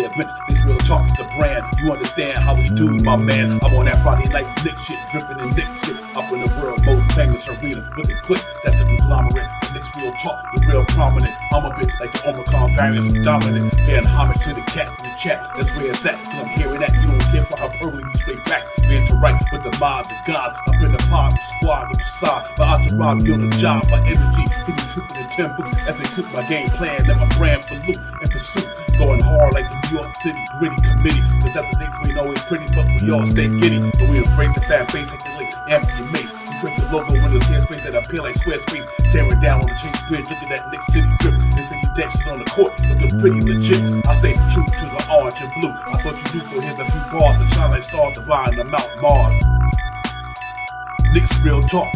KJ events, this real talks to brand. You understand how we do, my man. I'm on that Friday night Nick shit, dripping in Nick shit. Up in the world, most famous arena with the click. That's the conglomerate. The Knicks real talk, the real prominent. I'm a bit like the Omicron variant, dominant. Paying homage to the cat in the chat. That's where it's at. Cause I'm hearing that. You don't care for hyperbole, you straight facts. We interact with the mob, the gods. Up in the pod, the squad, the side. My entourage be on the job, my energy. Feeling tripping in tempo. As they cook my game plan, let my brand for loop and pursuit. Going hard like the New York City gritty committee. Cause that the Knicks we know is pretty, but we all stay giddy. And we embrace the fan base like the late Anthony Mace. We drink the logo when there's airspace that appear like square space. Staring down on the Chase Bridge, look at that Knicks City drip. There's 50 Dexters on the court, looking pretty legit. I stay true to the orange and blue. I thought you knew for him a few bars to shine like stars divine to Mount Mars. Knicks real talk.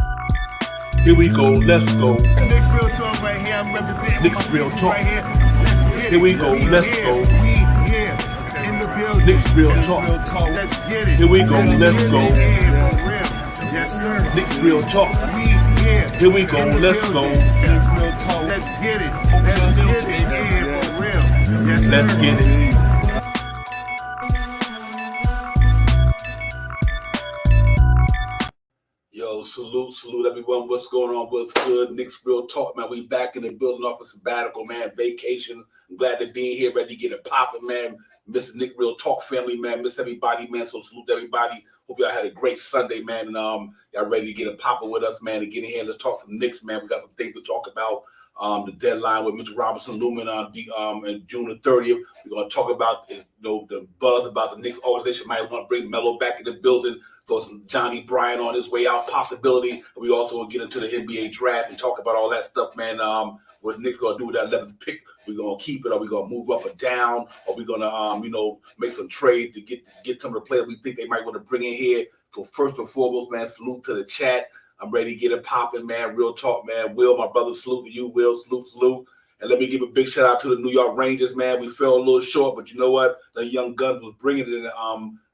Here we go, let's go. Knicks real talk right here. I'm representing Knicks real talk. right here. Let's get it. Here we go, let's go. We here in the building. Knicks real talk. Let's get it. Here we go, let's go. Yeah, for real. Yes, sir. Knicks real talk. We here. Here we go, let's go. Knicks real talk. Let's get it. Let's get it. Yeah, for real. Yes, sir. Let's get it. Yo, salute everyone. What's going on? What's good? Knicks real talk, man. We back in the building off a sabbatical, man. Vacation. I'm glad to be here, ready to get it popping, man. Miss Nick Real Talk family, man. Miss everybody, man. So salute everybody. Hope y'all had a great Sunday, man. And y'all ready to get it popping with us, man. And get in here. Let's talk some Knicks, man. We got some things to talk about. The deadline with Mitchell Robinson looming on June the 30th. We're gonna talk about the buzz about the Knicks organization might want to bring MELO back in the building. So it's Johnny Bryant on his way out possibility. We also will get into the NBA draft and talk about all that stuff, man. What Knicks gonna do with that 11th pick? We're gonna keep it, or we gonna move up or down, or we're gonna make some trades to get some of the players we think they might want to bring in here. So first and foremost, man, salute to the chat. I'm ready to get it popping, man. Real talk, man. Will, my brother, salute to you. Will, salute. And let me give a big shout out to the New York Rangers, man. We fell a little short, but you know what? The young guns was bringing it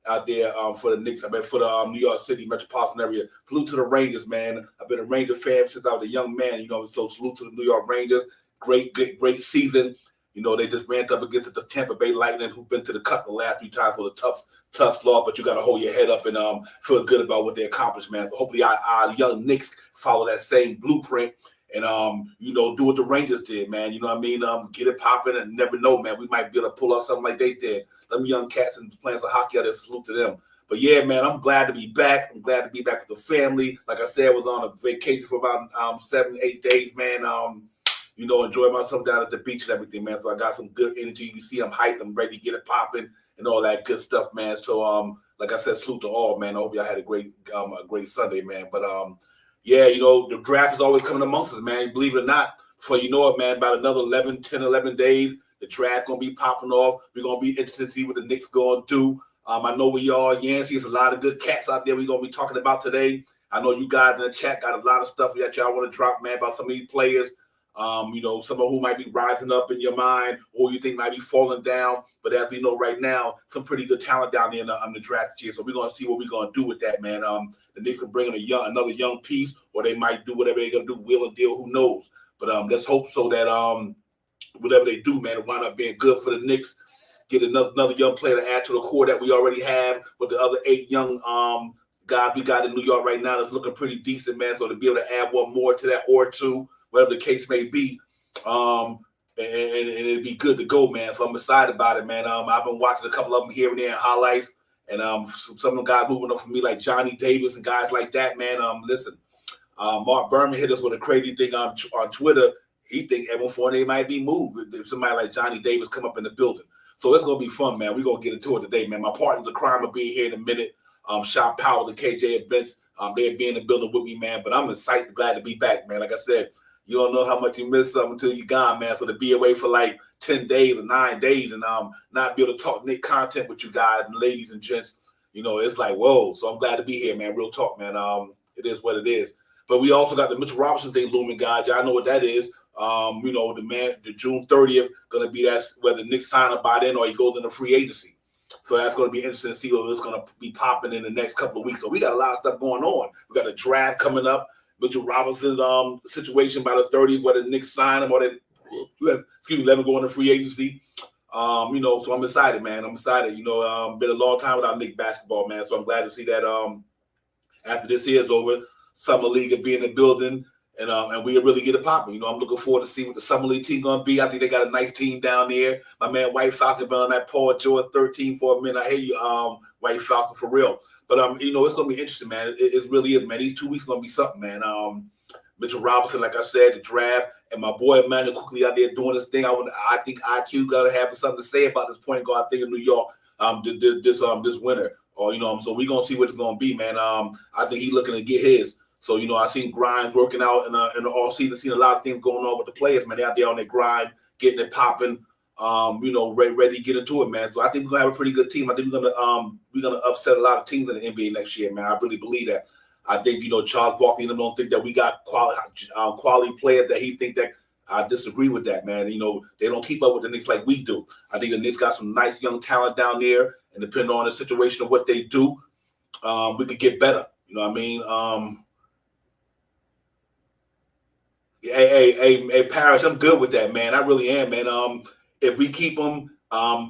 out there for the Knicks. for the New York City metropolitan area. Salute to the Rangers, man. I've been a Ranger fan since I was a young man, so salute to the New York Rangers. Great season. They just ran up against the Tampa Bay Lightning, who've been to the cup the last 3 times for the tough loss, but you got to hold your head up and feel good about what they accomplished, man. So hopefully our young Knicks follow that same blueprint and, do what the Rangers did, man. You know what I mean? Get it popping and never know, man. We might be able to pull off something like they did. Them young cats and playing some hockey out there, salute to them. But yeah, man, I'm glad to be back. I'm glad to be back with the family. Like I said, I was on a vacation for about 7-8 days, man. Enjoy myself down at the beach and everything, man. So I got some good energy. You see, I'm hyped. I'm ready to get it popping and all that good stuff, man. So, like I said, salute to all, man. I hope y'all had a great Sunday, man. But, the draft is always coming amongst us, man. Believe it or not, before you know it, man, about another 11 days, the draft's going to be popping off. We're going to be interested to see what the Knicks going to do. I know we all, Yancey, there's a lot of good cats out there we're going to be talking about today. I know you guys in the chat got a lot of stuff that y'all want to drop, man, about some of these players. Some of who might be rising up in your mind or you think might be falling down. But as we know right now, some pretty good talent down there on the draft year. So we're going to see what we're going to do with that, man. The Knicks can bring in another young piece, or they might do whatever they're going to do, will and deal, who knows. But let's hope so that whatever they do, man, it wind up being good for the Knicks. Get another young player to add to the core that we already have with the other 8 young guys we got in New York right now that's looking pretty decent, man. So to be able to add one more to that or 2, whatever the case may be, and it'd be good to go, man. So I'm excited about it, man. I've been watching a couple of them here and there in highlights, and some of the guys moving up for me like Johnny Davis and guys like that, man. Listen, Mark Berman hit us with a crazy thing on Twitter. He think Evan Fournier might be moved if somebody like Johnny Davis come up in the building. So it's gonna be fun, man. We're gonna get into it today, man. My partners of crime will be here in a minute. Shout Powell and KJ events. They'll be in the building with me, man. But I'm excited, glad to be back, man. Like I said, you don't know how much you miss something until you're gone, man. So to be away for like 10 days or 9 days and not be able to talk Nick content with you guys and ladies and gents, it's like, whoa. So I'm glad to be here, man. Real talk, man. It is what it is. But we also got the Mitchell Robinson thing looming, guys. Y'all know what that is. The June 30th going to be whether Nick sign up by then or he goes into free agency. So that's going to be interesting to see what it's going to be popping in the next couple of weeks. So we got a lot of stuff going on. We got a draft coming up. Mitchell Robinson's situation by the 30th, whether the Knicks sign him or let him go into free agency. So I'm excited, man. I'm excited. Been a long time without Knicks basketball, man. So I'm glad to see that after this year is over, Summer League will be in the building, and we really get it popping. I'm looking forward to see what the Summer League team gonna be. I think they got a nice team down there. My man White Falcon been on that Paul George 13 for a minute. I hear you, White Falcon, for real. But it's gonna be interesting, man. It really is, man. These 2 weeks gonna be something, man. Mitchell Robinson, like I said, the draft, and my boy Emmanuel quickly out there doing his thing. I think IQ gotta have something to say about this point guard thing in New York this winter. So we're gonna see what it's gonna be, man. I think he's looking to get his. So, I seen Grimes working out in the off season, seen a lot of things going on with the players, man. They out there on their grind, getting it popping, ready to get into it, man. So I think we're gonna have a pretty good team. I think we're gonna upset a lot of teams in the NBA next year, man. I really believe that. I think, Charles Barkley and them don't think that we got quality players that he think that. I disagree with that, man. They don't keep up with the Knicks like we do. I think the Knicks got some nice young talent down there, and depending on the situation of what they do, we could get better. You know what I mean? Hey, Parrish, I'm good with that, man. I really am, man. If we keep him,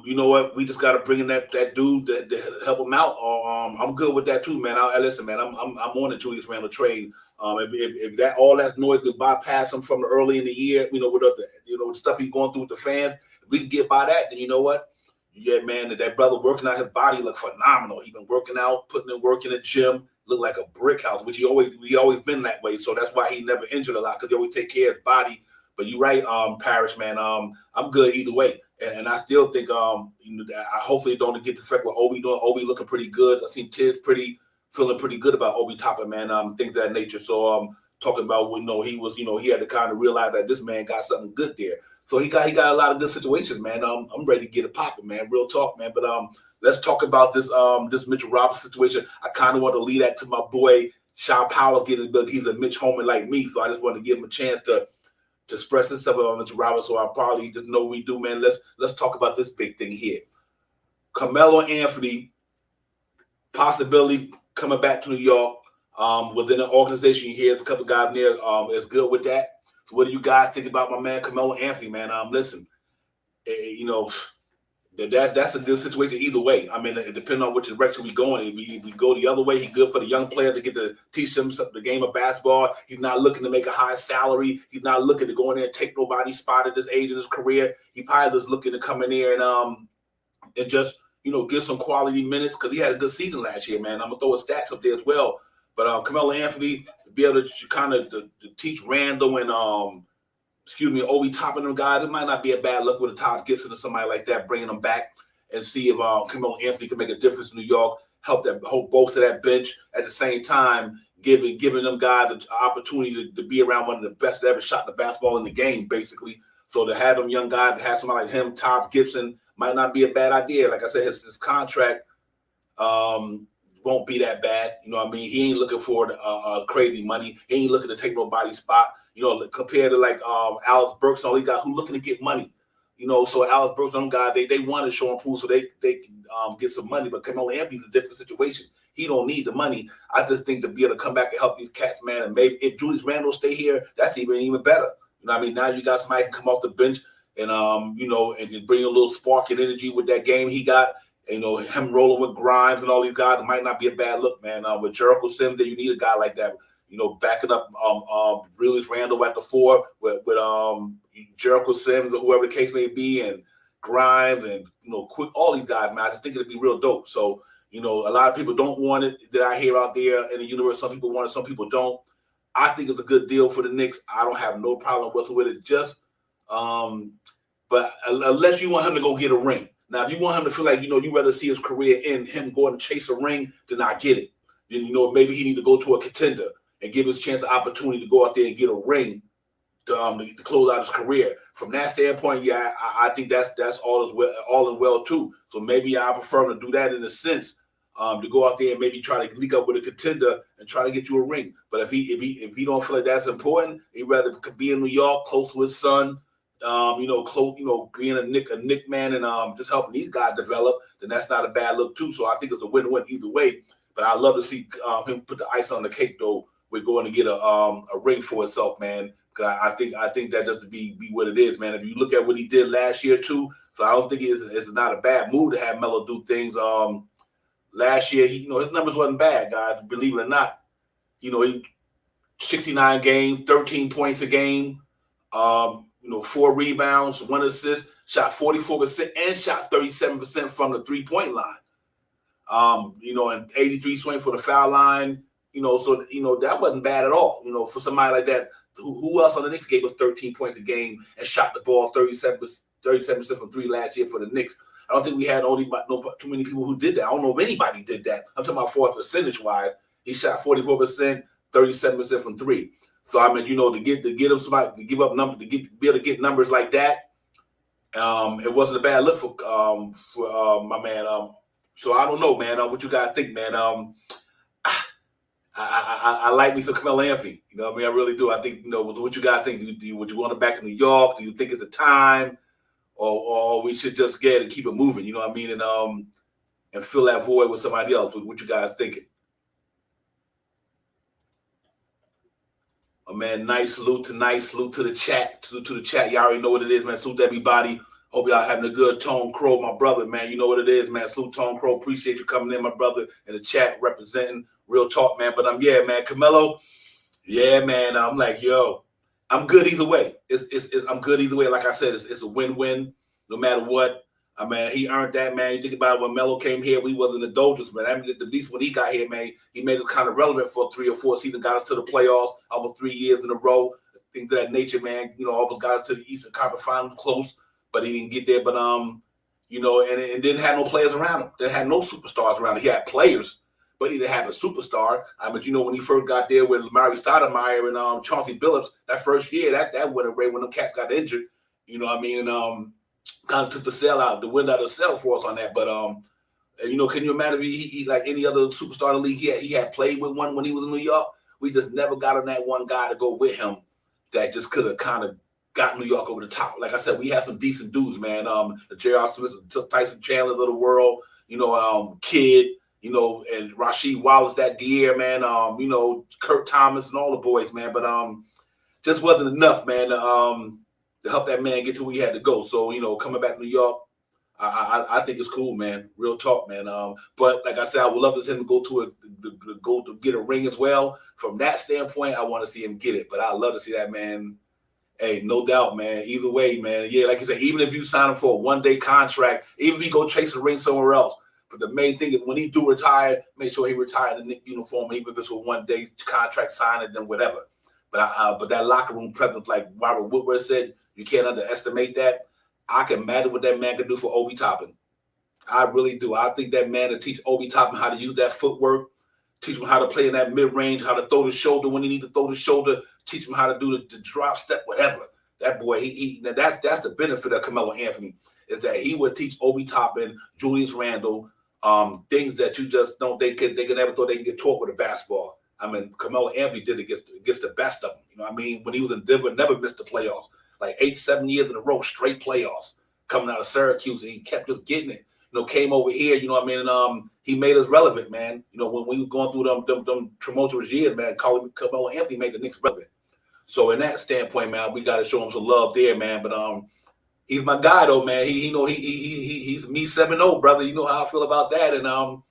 you know what? We just got to bring in that dude to help him out. I'm good with that too, man. Listen, man. I'm on the Julius Randle trade. If that all that noise could bypass him from early in the year, with the stuff he's going through with the fans, if we can get by that, then you know what? Yeah, man, that brother working out his body look phenomenal. He been working out, putting in work in the gym, look like a brick house, which he always been that way. So that's why he never injured a lot, because he always take care of his body. But you're right, Parrish, man. I'm good either way, and I still think I hopefully don't get the effect what Obi doing. Obi looking pretty good. I seen Tibbs feeling pretty good about Obi Toppin, man. Things of that nature. So talking about he had to kind of realize that this man got something good there. So he got a lot of good situations, man. I'm ready to get it popping, man. Real talk, man. But let's talk about this Mitchell Robinson situation. I kind of want to lead that to my boy Sean Powell getting it. He's a Mitch Holman like me, so I just want to give him a chance to express himself about Mitchell Robinson. So I probably just know we do, man. Let's talk about this big thing here. Carmelo Anthony possibility coming back to New York. Within the organization, you hear there's a couple guys there is good with that. So what do you guys think about my man Carmelo Anthony, man? Listen, that's a good situation either way. I mean, it depends on which direction we going. If we go the other way, he's good for the young player to get to teach them the game of basketball. He's not looking to make a high salary. He's not looking to go in there and take nobody's spot at this age in his career. He probably just looking to come in there and just get some quality minutes, because he had a good season last year, man. I'm gonna throw his stats up there as well. But Carmelo Anthony to be able to kind of to teach Randall and Obi Toppin them guys, it might not be a bad look with a Todd Gibson or somebody like that, bringing them back and see if Carmelo Anthony can make a difference in New York, help bolster that bench at the same time, giving them guys the opportunity to be around one of the best that ever shot the basketball in the game, basically. So to have them young guys, to have somebody like him, Todd Gibson, might not be a bad idea. Like I said, his contract won't be that bad. You know what I mean? He ain't looking for crazy money. He ain't looking to take nobody's spot. Compared to like Alex Burks and all these guys who looking to get money. So Alex Burks and them guys, they want to show improve so they can get some money. But Carmelo Anthony's a different situation. He don't need the money. I just think to be able to come back and help these cats, man, and maybe if Julius Randle stay here, that's even better. You know what I mean? Now you got somebody who can come off the bench and and bring a little spark and energy with that game he got. Him rolling with Grimes and all these guys, it might not be a bad look, man. With Jericho Sims, you need a guy like that. Backing up Julius Randle at the 4 with Jericho Sims or whoever the case may be, and Grimes and Quick, all these guys, man. I just think it'd be real dope. So a lot of people don't want it that I hear out there in the universe. Some people want it, some people don't. I think it's a good deal for the Knicks. I don't have no problem whatsoever with it. Just but unless you want him to go get a ring. Now, if you want him to feel like you rather see his career end, him going to chase a ring, then I get it. Then maybe he need to go to a contender and give his chance an opportunity to go out there and get a ring to close out his career. From that standpoint, yeah, I think that's all in well too. So maybe I prefer him to do that in a sense, to go out there and maybe try to link up with a contender and try to get you a ring. But if he don't feel like that's important, he'd rather be in New York, close to his son, close, being a Knick man and just helping these guys develop, then that's not a bad look too. So I think it's a win-win either way. But I love to see him put the ice on the cake though. We're going to get a ring for himself, man. Because I think that does be what it is, man. If you look at what he did last year too, So I don't think it's not a bad move to have Melo do things. Last year, his numbers wasn't bad, guys. Believe it or not, he 69 games, 13 points a game, 4 rebounds, 1 assist, shot 44% and shot 37% from the 3-point line. And 83 swing for the foul line. So that wasn't bad at all. For somebody like that, who else on the Knicks gave us 13 points a game and shot the ball 37% from 3 last year for the Knicks? I don't think we had too many people who did that. I don't know if anybody did that. I'm talking about for percentage-wise. He shot 44%, 37% from 3. So I mean, to get him somebody to give up numbers to be able to get numbers like that, it wasn't a bad look for my man. So I don't know, man. What you guys think, man? I like me some Carmelo Anthony. You know what I mean? I really do. I think, what you guys think? Would you want him back in New York? Do you think it's a time? Or we should just get and keep it moving, you know what I mean, and fill that void with somebody else. What you guys thinking? Oh man, nice salute to the chat. Salute to the chat. Y'all already know what it is, man. Salute to everybody. Hope y'all having a good Tone Crow, my brother, man. You know what it is, man. Salute Tone Crow. Appreciate you coming in, my brother, in the chat representing real talk, man. But yeah, man, Carmelo. Yeah, man. I'm like, yo. I'm good either way. I'm good either way. Like I said, it's a win-win no matter what. I mean, he earned that, man. You think about it, when Melo came here, we wasn't the Dodgers, man. I mean, at least when he got here, man, he made us kind of relevant for 3 or 4 seasons, got us to the playoffs almost 3 years in a row. Things of that nature, man. Almost got us to the Eastern Conference Finals close, but he didn't get there. But and didn't have no players around him. Didn't have no superstars around him. He had players, but he didn't have a superstar. I mean, when he first got there with Murray Stoudemire and Chauncey Billups, that first year, that went away when them cats got injured. You know what I mean? Kind of took the wind out of the sail for us on that. But can you imagine if he like any other superstar in the league? He had played with one when he was in New York. We just never got on that one guy to go with him that just could have kind of got New York over the top. Like I said, we had some decent dudes, man. The J.R. Smith, Tyson Chandler of the world, Kid. And Rasheed Wallace that year, man. Kurt Thomas and all the boys, man. But just wasn't enough, man, to help that man get to where he had to go. So, coming back to New York, I think it's cool, man. Real talk, man. But like I said, I would love to see him go to get a ring as well. From that standpoint, I want to see him get it. But I love to see that man. Hey, no doubt, man. Either way, man. Yeah, like you said, even if you sign him for a one-day contract, even if he go chase a ring somewhere else. But the main thing is when he do retire, make sure he retire in the Knicks uniform, even if it's a one-day contract signing, then whatever. But that locker room presence, like Robert Woodward said, you can't underestimate that. I can imagine what that man can do for Obi Toppin. I really do. I think that man to teach Obi Toppin how to use that footwork, teach him how to play in that mid-range, how to throw the shoulder when he need to throw the shoulder, teach him how to do the drop step, whatever. That boy, that's the benefit of Carmelo Anthony, is that he would teach Obi Toppin, Julius Randle, things that you just don't. They could never thought they can get taught with a basketball. I mean, Carmelo Anthony did it against the best of them. You know what I mean? When he was in Denver, never missed the playoffs. Like 8-7 years in a row, straight playoffs. Coming out of Syracuse, and he kept just getting it. Came over here. You know what I mean? And he made us relevant, man. When we were going through them tumultuous years, man, Carmelo Anthony made the Knicks relevant. So in that standpoint, man, we got to show him some love there, man. But he's my guy, though, man. He's me 7-0, brother. You know how I feel about that. And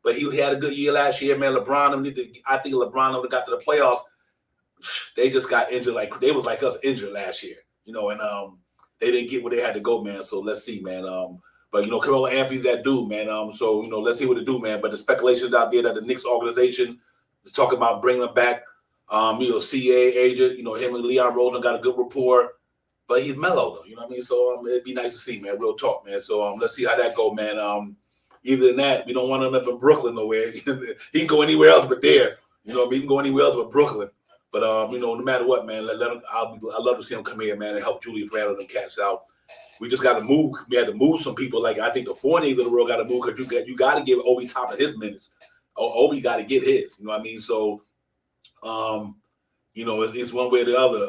but he had a good year last year, man. I think LeBron would have got to the playoffs. They just got injured. Like they was like us injured last year, and they didn't get where they had to go, man. So let's see, man. But Carmelo Anthony's that dude, man. So let's see what they do, man. But the speculations out there that the Knicks organization is talking about bringing him back. CA agent, him and Leon Rosen got a good rapport. But he's mellow, though. You know what I mean? So it'd be nice to see, man. Real talk, man. So let's see how that go, man. Either than that, we don't want him up in Brooklyn nowhere. He can go anywhere else but there. He can go anywhere else but Brooklyn. But no matter what, man, let him. I'd love to see him come here, man, and help Julius Randle and cats out. We just got to move. We had to move some people. Like I think the Fourniers of the world got to move because you got to give Obi Toppin his minutes. Obi got to get his. You know what I mean? So, it's one way or the other.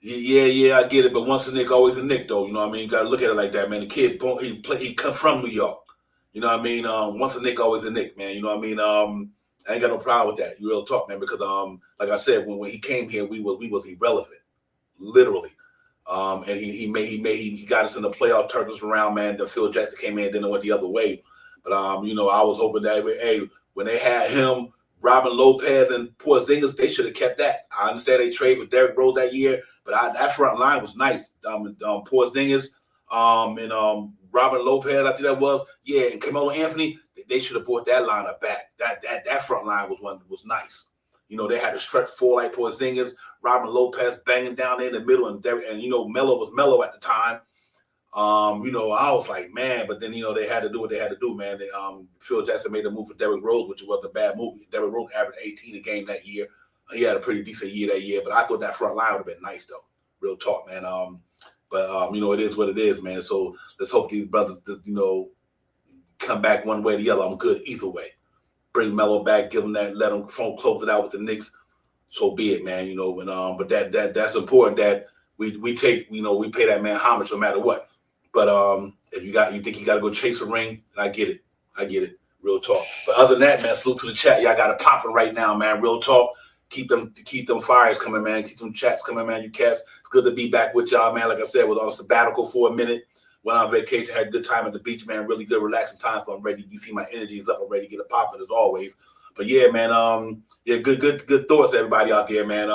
Yeah, I get it. But once a Knick, always a Knick, though. You know what I mean? You got to look at it like that, man. The kid, he come from New York. You know what I mean? Once a Knick, always a Knick, man. You know what I mean? I ain't got no problem with that. You real talk, man. Because like I said, when he came here, we was irrelevant, literally. And he got us in the playoff, turned us around, man. The Phil Jackson came in, then it went the other way. But I was hoping that when they had him, Robin Lopez and Porzingis, they should have kept that. I understand they traded for Derrick Rose that year, but that front line was nice. Porzingis, and Robin Lopez, I think that was, and Carmelo Anthony. They should have brought that lineup back. That front line was nice. They had a stretch four like Porzingis, Robin Lopez banging down there in the middle, and Melo was Melo at the time. I was like, man, but then they had to do what they had to do, man. Phil Jackson made a move for Derrick Rose, which wasn't a bad move. Derrick Rose averaged 18 a game that year. He had a pretty decent year that year, but I thought that front line would have been nice though. Real talk, man. But it is what it is, man. So let's hope these brothers, come back one way or the other. I'm good either way. Bring Melo back, give him that, let him close it out with the Knicks. So be it, man. But that's important that we take, we pay that man homage no matter what. But if you think you got to go chase a ring, I get it. Real talk. But other than that, man, salute to the chat. Y'all got it popping right now, man. Real talk. Keep them fires coming, man. Keep them chats coming, man. You cats. It's good to be back with y'all, man. Like I said, was on a sabbatical for a minminute. Went on vacation, had a good time at the beach, man. Really good, relaxing time. So I'm ready. You see my energy is up. I'm ready to get it popping as always. But yeah, man. Good thoughts, everybody out there, man.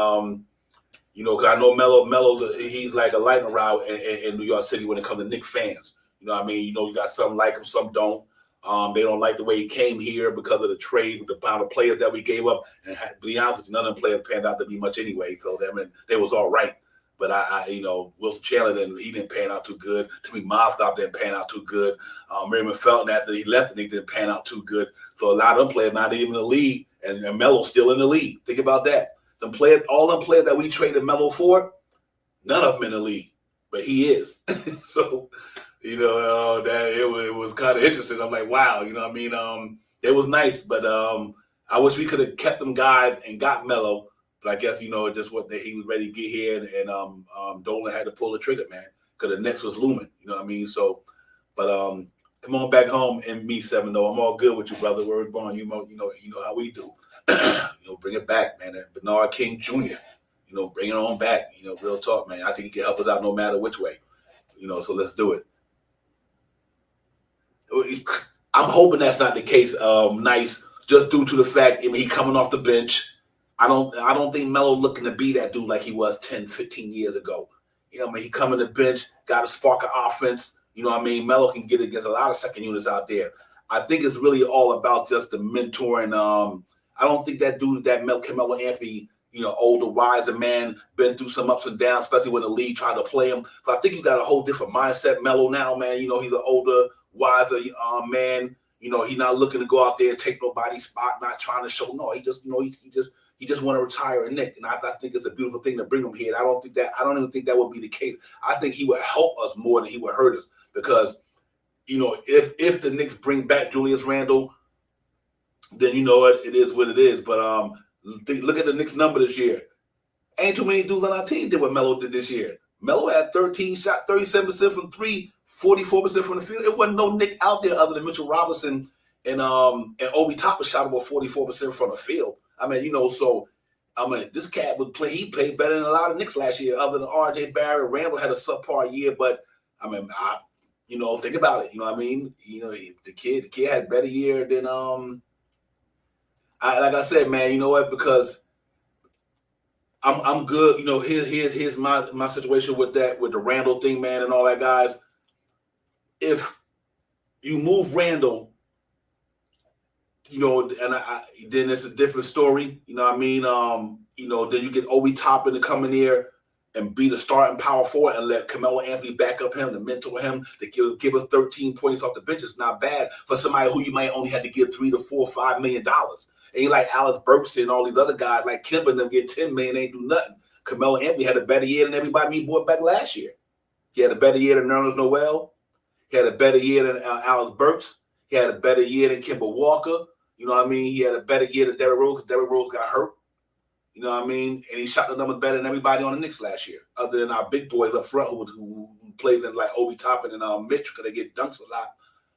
Because I know Melo, he's like a lightning rod in New York City when it comes to Knicks fans. You know what I mean? You got some like him, some don't. They don't like the way he came here because of the trade with the amount of players that we gave up. And to be honest with you, none of them players panned out to be much anyway. So they was all right. But Wilson Chandler he didn't pan out too good. To me, Mozgov didn't pan out too good. Raymond Felton, after he left, he didn't pan out too good. So a lot of them players not even in the league, and Melo's still in the league. Think about that. All them players that we traded Melo for, none of them in the league, but he is. So, that it was kind of interesting. I'm like, wow, you know what I mean? It was nice, but I wish we could have kept them guys and got Melo. But I guess, just what he was ready to get here, and Dolan had to pull the trigger, man, because the Knicks was looming. You know what I mean? So, but come on back home and me 7-0. I'm all good with you, brother. Word bond. You know how we do. Bring it back, man. Bernard King Jr. Bring it on back. Real talk, man. I think he can help us out no matter which way. So let's do it. I'm hoping that's not the case. Nice, just due to the fact, he coming off the bench. I don't think Melo looking to be that dude like he was 10, 15 years ago. He coming to the bench, got a spark of offense. Melo can get against a lot of second units out there. I think it's really all about just the mentoring. I don't think that dude, Carmelo Anthony, older, wiser man, been through some ups and downs, especially when the league tried to play him. So I think you got a whole different mindset, Melo now, man. He's an older, wiser man. He's not looking to go out there and take nobody's spot, not trying to show. No, he just want to retire a Knick, and I think it's a beautiful thing to bring him here. I don't even think that would be the case. I think he would help us more than he would hurt us because, if the Knicks bring back Julius Randle, then it is what it is. But look at the Knicks number this year. Ain't too many dudes on our team did what Melo did this year. Melo had 13 shots, 37% from three, 44% from the field. It wasn't no Knick out there other than Mitchell Robinson and Obi Toppin shot about 44% from the field. This cat would play. He played better than a lot of Knicks last year, other than R.J. Barrett. Randall had a subpar year, but think about it. The kid had a better year than like I said, man. You know what? Because I'm good. Here's my situation with the Randall thing, man, and all that, guys. If you move Randall, then it's a different story. Then you get Obi Toppin to come in here and be the starting power forward and let Carmelo Anthony back up him, to mentor him, to give us 13 points off the bench. It's not bad for somebody who you might only have to give $3 to $4, $5 million. Ain't like Alex Burks and all these other guys like Kemba and them get $10 million, ain't do nothing. Carmelo Anthony had a better year than everybody he brought back last year. He had a better year than Nerlens Noel. He had a better year than Alex Burks. He had a better year than Kemba Walker. He had a better year than Derrick Rose because Derrick Rose got hurt. And he shot the numbers better than everybody on the Knicks last year, other than our big boys up front who plays in like Obi Toppin and Mitch because they get dunks a lot.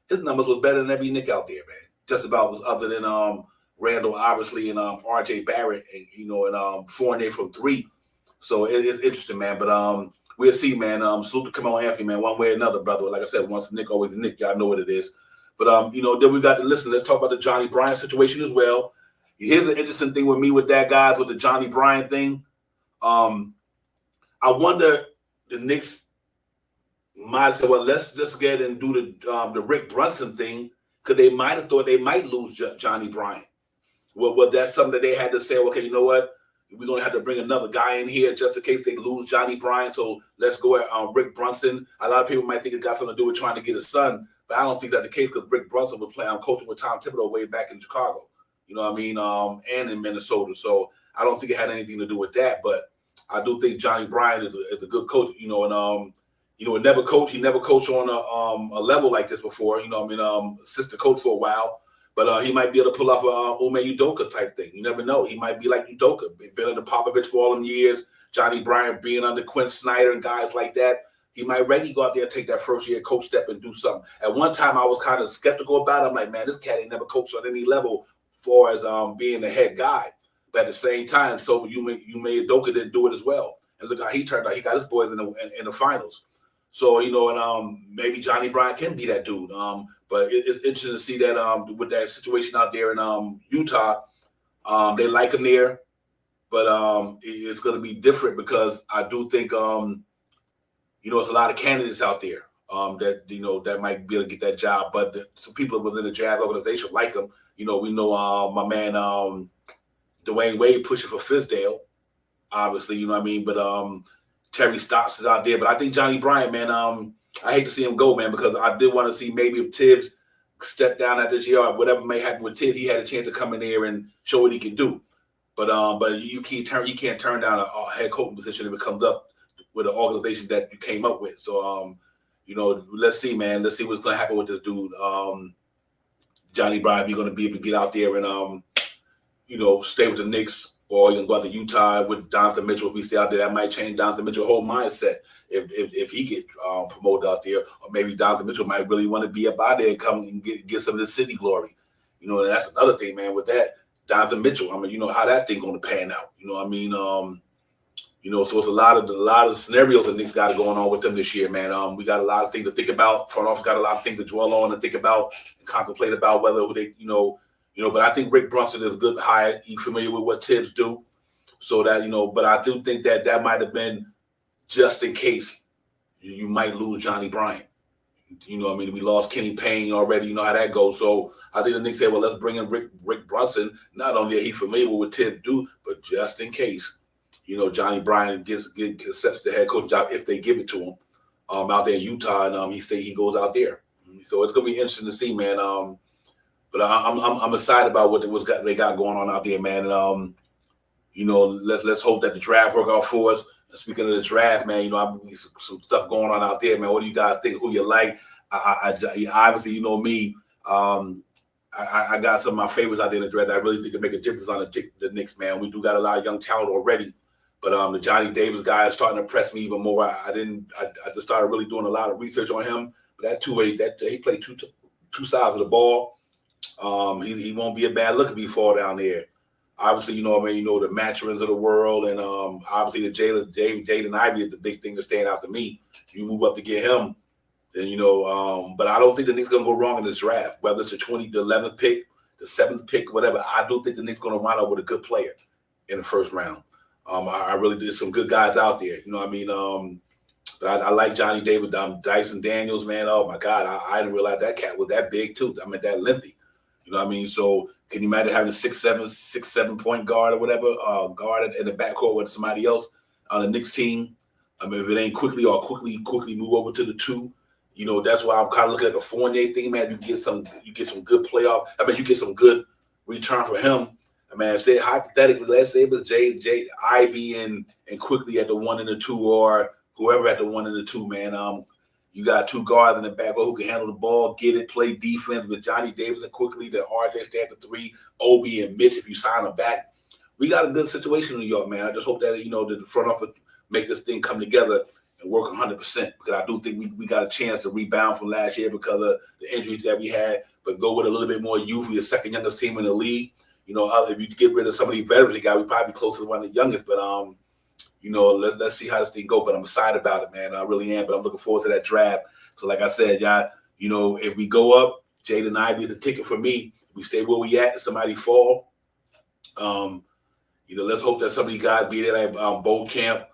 His numbers was better than every Knick out there, man. Just about was other than Randall, obviously, and R.J. Barrett, and Fournier from three. So it's interesting, man. But we'll see, man. Salute to Carmelo Anthony, man. One way or another, brother. Like I said, once a Knick, always a Knick. Y'all know what it is. But then we got to listen. Let's talk about the Johnnie Bryant situation as well. Here's an interesting thing with me with that, guys, with the Johnnie Bryant thing. I wonder the Knicks might have said, well, let's just get and do the Rick Brunson thing, because they might have thought they might lose Johnnie Bryant. Well, that's something that they had to say, okay, you know what? We're going to have to bring another guy in here just in case they lose Johnnie Bryant. So let's go at Rick Brunson. A lot of people might think it got something to do with trying to get his son, but I don't think that's the case, because Rick Brunson was coaching with Tom Thibodeau way back in Chicago. You know what I mean? And in Minnesota. So I don't think it had anything to do with that. But I do think Johnnie Bryant is a good coach, and he never coached on a level like this before, assistant coach for a while. But he might be able to pull off a Ime Udoka type thing. You never know. He might be like Udoka, been under Popovich for all them years. Johnnie Bryant being under Quinn Snyder and guys like that. He might ready go out there and take that first year coach step and do something. At one time, I was kind of skeptical about it. I'm like, man, this cat ain't never coached on any level as far as being the head guy. But at the same time, so Ime Udoka didn't do it as well. And look how he turned out. He got his boys in the finals. So, maybe Johnnie Bryant can be that dude. But it's interesting to see that with that situation out there in Utah, they like him there. But it's going to be different, because I do think, it's a lot of candidates out there that might be able to get that job. But some people within the Jazz organization like him. We know my man Dwayne Wade pushing for Fizdale, obviously, you know what I mean? But Terry Stotts is out there. But I think Johnnie Bryant, man, I hate to see him go, man, because I did want to see maybe if Tibbs stepped down at this year, whatever may happen with Tibbs, he had a chance to come in there and show what he can do. But you can't turn down a head coaching position if it comes up with an organization that you came up with. So let's see, man. Let's see what's gonna happen with this dude. Johnnie Bryant, you're gonna be able to get out there and stay with the Knicks, or you can go out to Utah with Donovan Mitchell. If we stay out there, that might change Donovan Mitchell's whole mindset if he get promoted out there. Or maybe Donovan Mitchell might really want to be up out there and come and get some of the city glory. And that's another thing, man, with that. Donovan Mitchell, how that thing going to pan out. So it's a lot of scenarios that Knicks got going on with them this year, man. We got a lot of things to think about. Front office got a lot of things to dwell on and think about and contemplate about whether they, but I think Rick Brunson is a good hire. He's familiar with what Tibbs do. So that, but I do think that might have been just in case you might lose Johnnie Bryant. We lost Kenny Payne already. You know how that goes. So I think the Knicks said, well, let's bring in Rick Brunson. Not only is he familiar with what Tibbs do, but just in case, Johnnie Bryant accepts the head coaching job if they give it to him out there in Utah, and he goes out there. So it's gonna be interesting to see, man. But I'm excited about what they got going on out there, man. And let's hope that the draft work out for us. And speaking of the draft, man, some stuff going on out there, man. What do you guys think? Who you like? I obviously, me. I got some of my favorites out there in the draft that I really think can make a difference on the Knicks, man. We do got a lot of young talent already. But the Johnny Davis guy is starting to impress me even more. I just started really doing a lot of research on him. But that two-way, he played two sides of the ball. He won't be a bad look if he fall down there. Obviously, the Matchurins of the world, and obviously the Jaden Ivey is the big thing to stand out to me. You move up to get him, then but I don't think the Knicks gonna go wrong in this draft. Whether it's the 11th pick, the 7th pick, whatever, I do think the Knicks gonna wind up with a good player in the first round. I really did some good guys out there. But I like Johnny Davis, Dyson Daniels, man. Oh my God, I didn't realize that cat was that big too. That lengthy. So can you imagine having a 6'7" point guard or whatever, guard in the backcourt with somebody else on the Knicks team? If it ain't quickly move over to the 2. That's why I'm kind of looking at the Fournier thing, man. You get some good playoff. You get some good return for him. Say hypothetically, let's say it was J Ivy and Quickly at the 1 and the 2, or whoever at the 1 and the 2, man. You got 2 guards in the back who can handle the ball, get it, play defense with Johnny Davis and Quickly, the RJ stay at the 3, Obi and Mitch if you sign them back. We got a good situation in New York, man. I just hope that that the front office make this thing come together and work 100%, because I do think we got a chance to rebound from last year because of the injuries that we had, but go with a little bit more youth. We're the second youngest team in the league. If you get rid of some of these veterans, we probably be closer to one of the youngest. But let's see how this thing go. But I'm excited about it, man. I really am. But I'm looking forward to that draft. So like I said, y'all, if we go up, Jaden Ivey is the ticket for me. We stay where we at and somebody fall. Let's hope that some of these guys be there like Bowl Camp.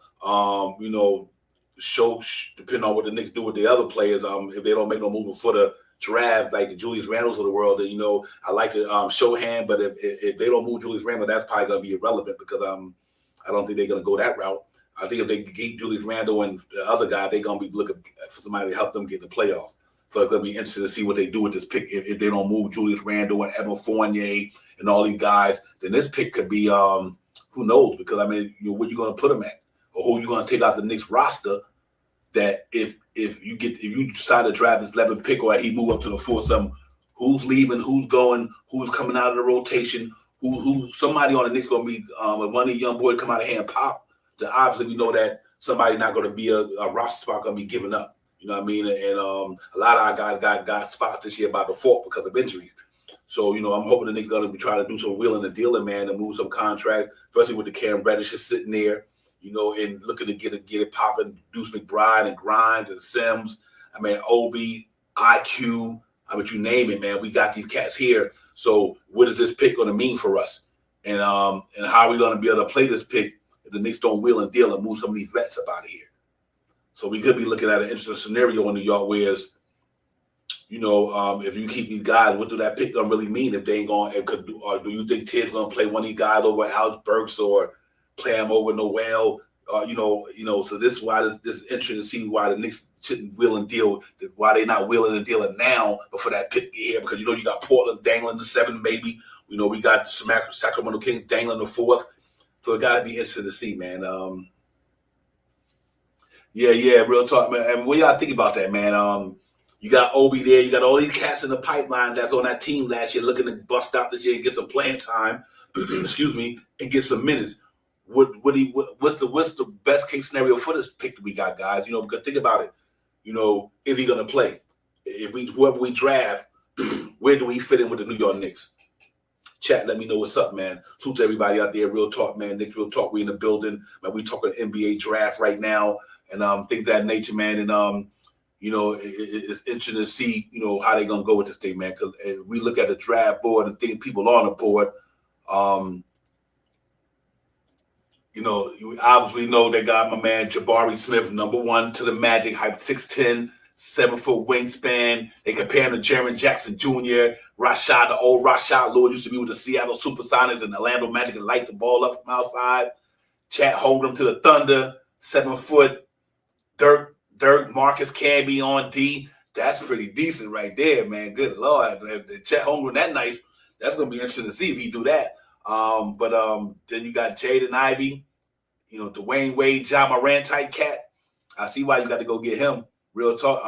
Show depending on what the Knicks do with the other players. If they don't make no move before the draft, like the Julius Randles of the world, then I like to show hand. But if they don't move Julius Randle, that's probably gonna be irrelevant because I don't think they're gonna go that route. I think if they keep Julius Randle and the other guy, they're gonna be looking for somebody to help them get in the playoffs. So it's gonna be interesting to see what they do with this pick. If they don't move Julius Randle and Evan Fournier and all these guys, then this pick could be who knows? Because where you gonna put them at, or who you gonna take out the Knicks roster? That if you decide to draft this 11th pick or he move up to the 4th, who's leaving, who's going, who's coming out of the rotation, who somebody on the Knicks gonna be if one of the young boys come out of here and pop, then obviously we know that somebody not gonna be a roster spot gonna be given up. You know what I mean? And a lot of our guys got spots this year by default because of injuries. So, I'm hoping the Knicks going to be trying to do some wheeling and dealing, man, and move some contracts, especially with the Cam Reddish just sitting there, and looking to get it popping. Deuce McBride and Grind and Sims. Obi, IQ. You name it, man. We got these cats here. So what is this pick going to mean for us? And how are we going to be able to play this pick if the Knicks don't wheel and deal and move some of these vets up out of here? So we could be looking at an interesting scenario in New York, whereas, if you keep these guys, what do that pick gonna really mean if they ain't going? Or do you think Ted's gonna play one of these guys over Alex Burks or play him over Noel? So this is why this is interesting to see why the Knicks shouldn't wheel and deal. Why they not willing and dealing now before that pick here? Because you got Portland dangling the 7th, maybe. We got Sacramento Kings dangling the 4th. So it gotta be interesting to see, man. Yeah, real talk, man. And what y'all think about that, man? You got Obi there. You got all these cats in the pipeline that's on that team last year looking to bust out this year and get some playing time, excuse me, and get some minutes. What's the best case scenario for this pick that we got, guys? Because think about it. Is he going to play? Whoever we draft, where do we fit in with the New York Knicks? Chat, let me know what's up, man. Salute to everybody out there. Real talk, man. Knicks Real Talk. We in the building. Man, we talking NBA draft right now and things of that nature, man. And it's interesting to see, how they gonna go with this thing, man. Because we look at the draft board and think people on the board. You obviously know they got my man Jabari Smith, #1 to the Magic, height 6'10", 7-foot wingspan. They compare him to Jaren Jackson Jr., the old Rashad Lord used to be with the Seattle Supersonics and the Orlando Magic and light the ball up from outside. Chat Holmgren to the Thunder, 7 foot. Dirk Marcus Camby on D. That's pretty decent right there, man. Good Lord. If Chet Holmgren that nice, that's going to be interesting to see if he do that. But then you got Jaden Ivey, Dwayne Wade, John Moran type cat. I see why you got to go get him. Real talk.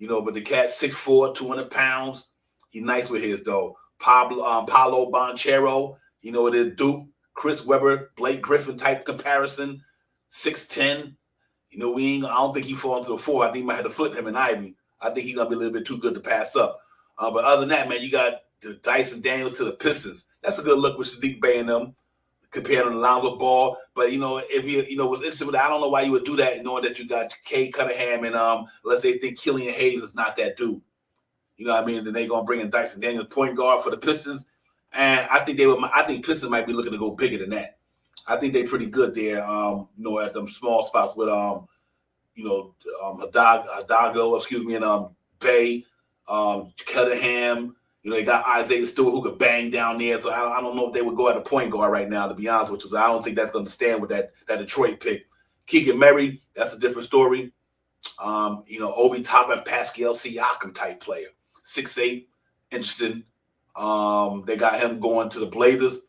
But the cat 6'4", 200 pounds. He nice with his though. Paulo Banchero, it is Duke. Chris Webber, Blake Griffin type comparison. 6'10". I don't think he fall into the 4. I think he might have to flip him and Ivy. I think he's going to be a little bit too good to pass up. But other than that, man, you got the Dyson Daniels to the Pistons. That's a good look with Sadiq Bey and them compared to the Lonzo Ball. But, if what's interesting with that, I don't know why you would do that knowing that you got Kay Cunningham and unless they think Killian Hayes is not that dude. You know what I mean? Then they're going to bring in Dyson Daniels point guard for the Pistons. And I think Pistons might be looking to go bigger than that. I think they're pretty good there, at them small spots with, Hidalgo, and Bay, Cunningham. They got Isaiah Stewart who could bang down there. So I don't know if they would go at a point guard right now, to be honest with you. I don't think that's going to stand with that Detroit pick. Keegan Murray, that's a different story. Obi Toppin, Pascal Siakam type player, 6'8", interesting. They got him going to the Blazers.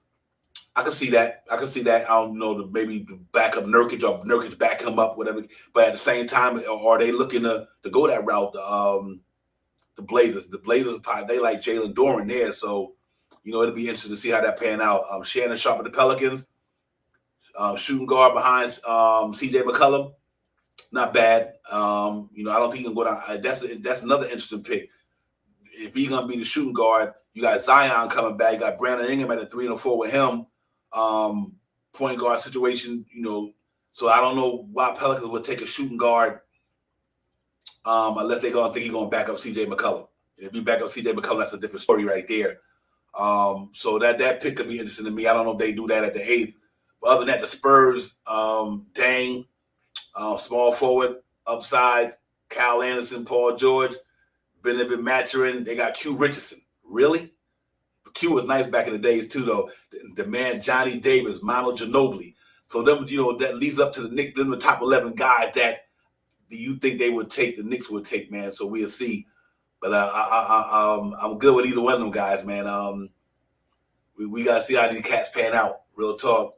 I can see that. I don't know, maybe back up Nurkic or Nurkic back him up, whatever. But at the same time, are they looking to go that route? The Blazers. The Blazers, they like Jalen Doran there. So, it'll be interesting to see how that pan out. Shannon Sharp of the Pelicans. Shooting guard behind C.J. McCollum. Not bad. I don't think he can go down. That's another interesting pick. If he's going to be the shooting guard, you got Zion coming back. You got Brandon Ingram at a 3 and 4 with him. Point guard situation, So I don't know why Pelicans would take a shooting guard unless they're going to think he's going to back up C.J. McCollum. If you back up C.J. McCollum, that's a different story right there. So that pick could be interesting to me. I don't know if they do that at the 8th. But other than that, the Spurs, Dang, small forward, upside, Kyle Anderson, Paul George, Benedict Mathurin. They got Q Richardson. Really? Q was nice back in the days too, though. The man Johnny Davis, Manu Ginobili. So them, that leads up to the Knicks, them the top 11 guys that do you think they would take, the Knicks would take, man. So we'll see. But I'm good with either one of them guys, man. We got to see how these cats pan out, real talk.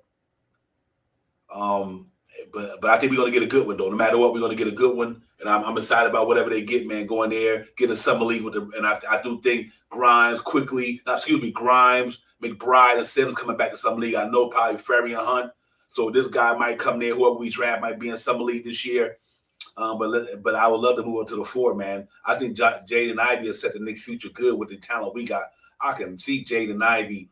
But I think we're going to get a good one, though. No matter what, we're going to get a good one. And I'm excited about whatever they get, man, going there, getting a summer league with them. And I do think Grimes, McBride, and Sims coming back to summer league. I know probably Ferry and Hunt. So this guy might come there. Whoever we draft might be in summer league this year. But I would love to move on to the 4, man. I think Jaden Ivey has set the Knicks' future good with the talent we got. I can see Jaden Ivey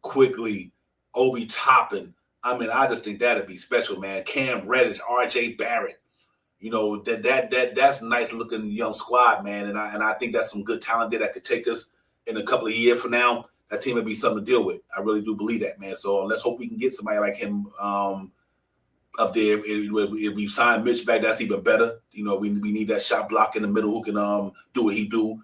quickly, Obi Toppin. I mean, I just think that'd be special, man. Cam Reddish, R.J. Barrett. That's a nice looking young squad, man. And I think that's some good talent there that could take us in a couple of years from now. That team would be something to deal with. I really do believe that, man. So let's hope we can get somebody like him up there. If we sign Mitch back, that's even better. We need that shot block in the middle who can do what he do.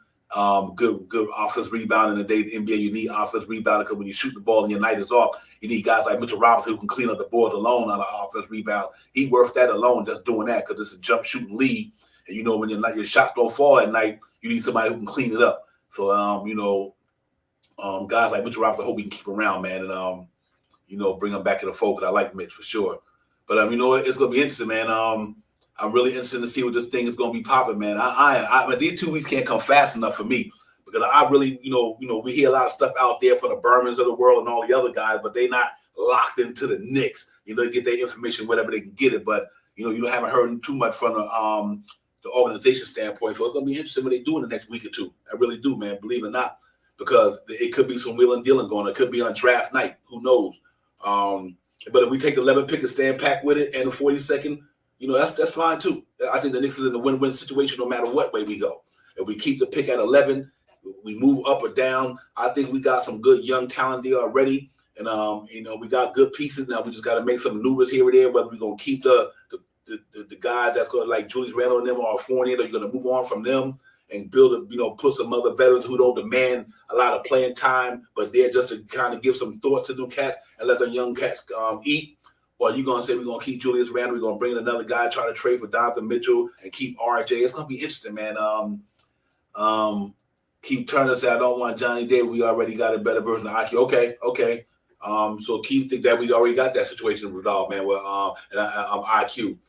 Good offense rebound. In the day of the NBA, you need offense rebound because when you shoot the ball and your night is off, you need guys like Mitchell Robinson who can clean up the board alone on an offense rebound. He worth that alone just doing that because it's a jump shooting league. And when your shots don't fall at night, you need somebody who can clean it up. So guys like Mitchell Robinson, I hope we can keep around, man, and bring them back to the fold. I like Mitch for sure. But it's gonna be interesting, man. I'm really interested to see what this thing is gonna be popping, man. These 2 weeks can't come fast enough for me because I really, we hear a lot of stuff out there from the Bermans of the world and all the other guys, but they not locked into the Knicks. They get their information wherever they can get it, but you haven't heard too much from the organization standpoint. So it's gonna be interesting what they do in the next week or two. I really do, man. Believe it or not, because it could be some wheeling dealing going. It could be on draft night. Who knows? But if we take the 11 pick and stand pack with it and the 42nd, that's fine too. I think the Knicks is in a win-win situation no matter what way we go. If we keep the pick at 11, we move up or down. I think we got some good young talent there already. And, we got good pieces. Now we just got to make some maneuvers here or there, whether we're going to keep the guy that's going to like Julius Randle and them or Fournier, or you're going to move on from them and build put some other veterans who don't demand a lot of playing time, but they're just to kind of give some thoughts to them cats and let them young cats eat. Or you going to say we're going to keep Julius Randle, we're going to bring in another guy, try to trade for Donovan Mitchell and keep RJ. It's going to be interesting, man. Keith Turner said, I don't want Johnny Davis. We already got a better version of IQ. Okay. So Keith think that we already got that situation resolved, man, with IQ.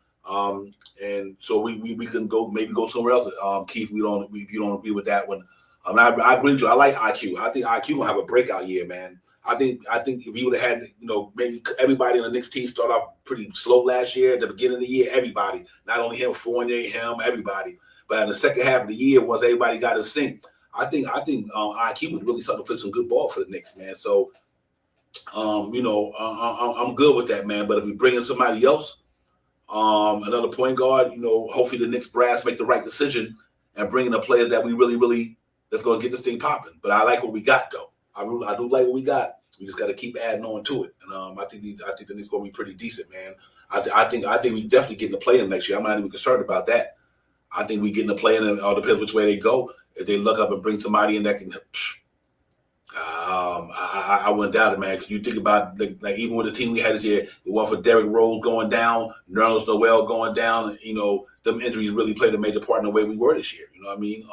And so we can go somewhere else. Keith, you don't agree with that one. I agree with you. I like IQ. I think IQ gonna have a breakout year, man. I think if he would have had, maybe everybody in the Knicks team start off pretty slow last year at the beginning of the year. Everybody, not only him, Fournier, him, everybody. But in the second half of the year, once everybody got his sync, I think IQ would really start to play some good ball for the Knicks, man. So, I'm good with that, man. But if we bring in somebody else, another point guard, hopefully the Knicks brass make the right decision and bring in a player that we really that's going to get this thing popping. But I like what we got, though. I do like what we got. We just got to keep adding on to it. And I think the Knicks going to be pretty decent, man. I think we definitely getting to play in next year. I'm not even concerned about that. I think we getting to play in, and it all depends which way they go. If they look up and bring somebody in that can, I wouldn't doubt it, man. Because you think about like even with the team we had this year, the one for Derrick Rose going down, Nerlens Noel going down, them injuries really played a major part in the way we were this year. You know what I mean?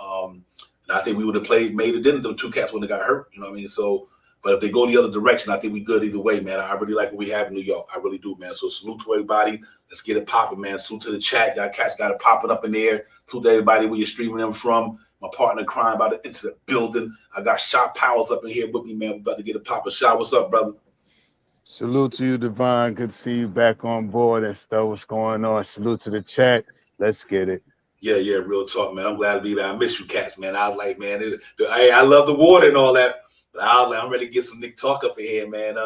And I think we would have made it in. Them 2 cats wouldn't have got hurt. You know what I mean? So, but if they go the other direction, I think we good either way, man. I really like what we have in New York. I really do, man. So salute to everybody. Let's get it popping, man. Salute to the chat. Y'all cats got it popping up in there. Salute to everybody where you're streaming them from. My partner crying about it into the building. I got Shot Powers up in here with me, man. We're about to get it popping. Shot, what's up, brother? Salute to you, Divine. Good to see you back on board and stuff. What's going on? Salute to the chat. Let's get it. Yeah, real talk, man. I'm glad to be back. I miss you cats, man. I was like, man, I love the water and all that. But I was like, I'm ready to get some Nick talk up in here, man.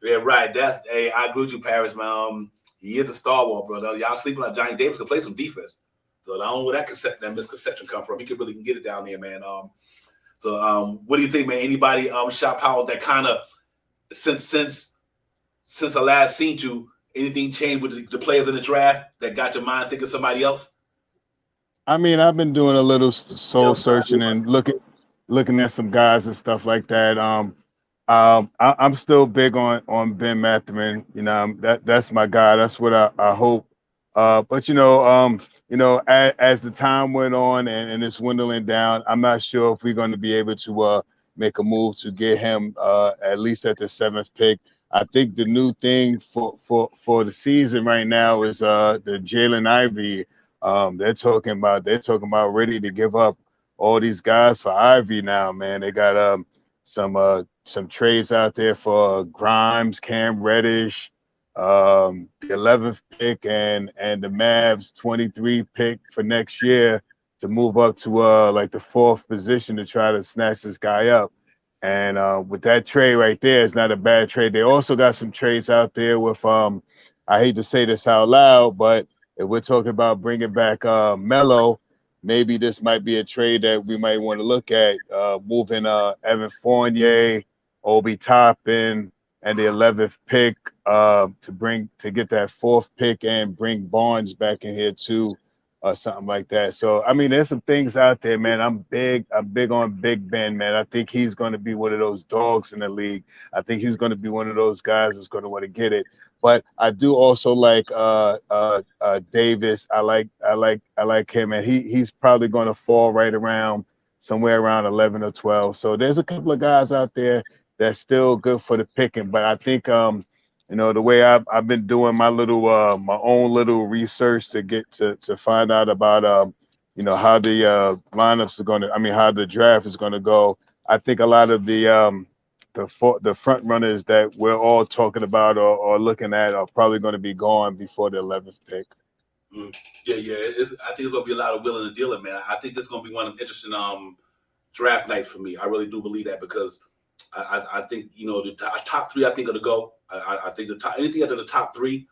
Yeah, right. I agree with you, Paris, man. He is the stalwart, brother. Y'all sleeping on Johnny Davis can play some defense. So I don't know where that misconception come from. He can really get it down there, man. What do you think, man? Anybody shot power that kind of since I last seen you, anything changed with the players in the draft that got your mind thinking somebody else? I mean, I've been doing a little soul searching and looking at some guys and stuff like that. I'm still big on Ben Matherman. You know, that's my guy. That's what I hope. But as the time went on and it's dwindling down, I'm not sure if we're going to be able to make a move to get him at least at the 7th pick. I think the new thing for the season right now is the Jalen Ivey. They're talking about ready to give up all these guys for Ivy now, man. They got some trades out there for Grimes, Cam Reddish, the 11th pick and the Mavs 23 pick for next year to move up to like the 4th position to try to snatch this guy up. And with that trade right there, it's not a bad trade. They also got some trades out there with I hate to say this out loud, but if we're talking about bringing back MELO, maybe this might be a trade that we might want to look at, moving Evan Fournier, Obi Toppin, and the 11th pick to get that 4th pick and bring Barnes back in here too, or something like that. So I mean, there's some things out there, man. I'm big on Big Ben, man. I think he's going to be one of those dogs in the league. I think he's going to be one of those guys that's going to want to get it. But I do also like Davis. I like him, and he's probably going to fall right around somewhere around 11 or 12. So there's a couple of guys out there that's still good for the picking. But I think the way I've been doing my own little research to get to find out about how the lineups are going to, I mean, how the draft is going to go. I think a lot of the front runners that we're all talking about or looking at are probably going to be gone before the 11th pick. Yeah. I think it's going to be a lot of willing and dealing, man. I think this is going to be one of the interesting draft nights for me. I really do believe that because I think the top 3 I think are to go. I think anything under the top 3,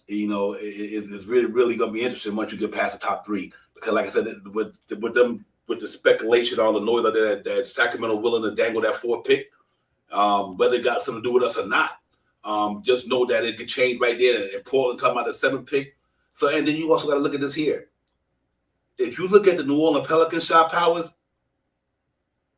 is really going to be interesting once you get past the top 3 because, like I said, with the speculation, all the noise that Sacramento willing to dangle that 4th pick, whether it got something to do with us or not, just know that it could change right there. And Portland talking about the 7th pick. So, and then you also got to look at this here. If you look at the New Orleans Pelicans shot powers,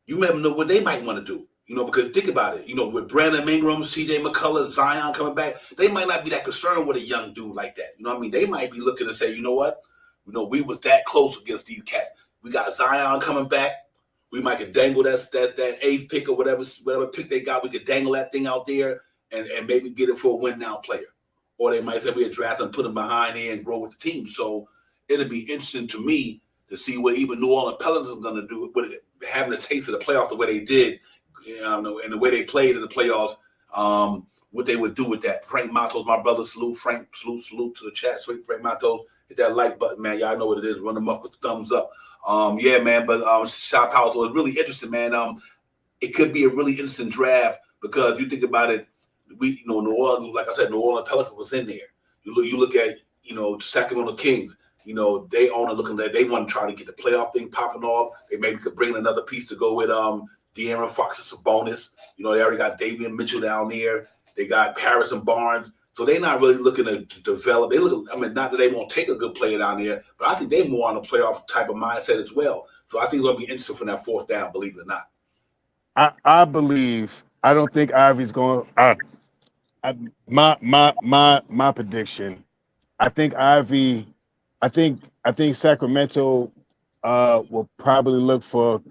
you never know what they might want to do. Because think about it. With Brandon Ingram, C.J. McCullough, Zion coming back, they might not be that concerned with a young dude like that. You know what I mean? They might be looking to say, you know what? We was that close against these cats. We got Zion coming back. We might could dangle that 8th pick or whatever pick they got. We could dangle that thing out there and maybe get it for a win now player. Or they might say we'll draft and put him behind there and grow with the team. So it'll be interesting to me to see what even New Orleans Pelicans are going to do with having a taste of the playoffs the way they did, and the way they played in the playoffs, what they would do with that. Frank Matos, my brother, salute to the chat. Sweet Frank Matos, hit that like button, man. Y'all know what it is. Run them up with the thumbs up. Yeah, man. But shot power. So it's really interesting, man. It could be a really interesting draft because you think about it. New Orleans, like I said, New Orleans Pelicans was in there. You look at the Sacramento Kings. They own it looking like they want to try to get the playoff thing popping off. They maybe could bring in another piece to go with De'Aaron Fox as a bonus. They already got Davion Mitchell down there. They got Harrison Barnes. So they're not really looking to develop. Not that they won't take a good player down there, but I think they're more on a playoff type of mindset as well. So I think it's going to be interesting from that 4th down, believe it or not. I don't think Ivy's going. My prediction. I think Sacramento will probably look for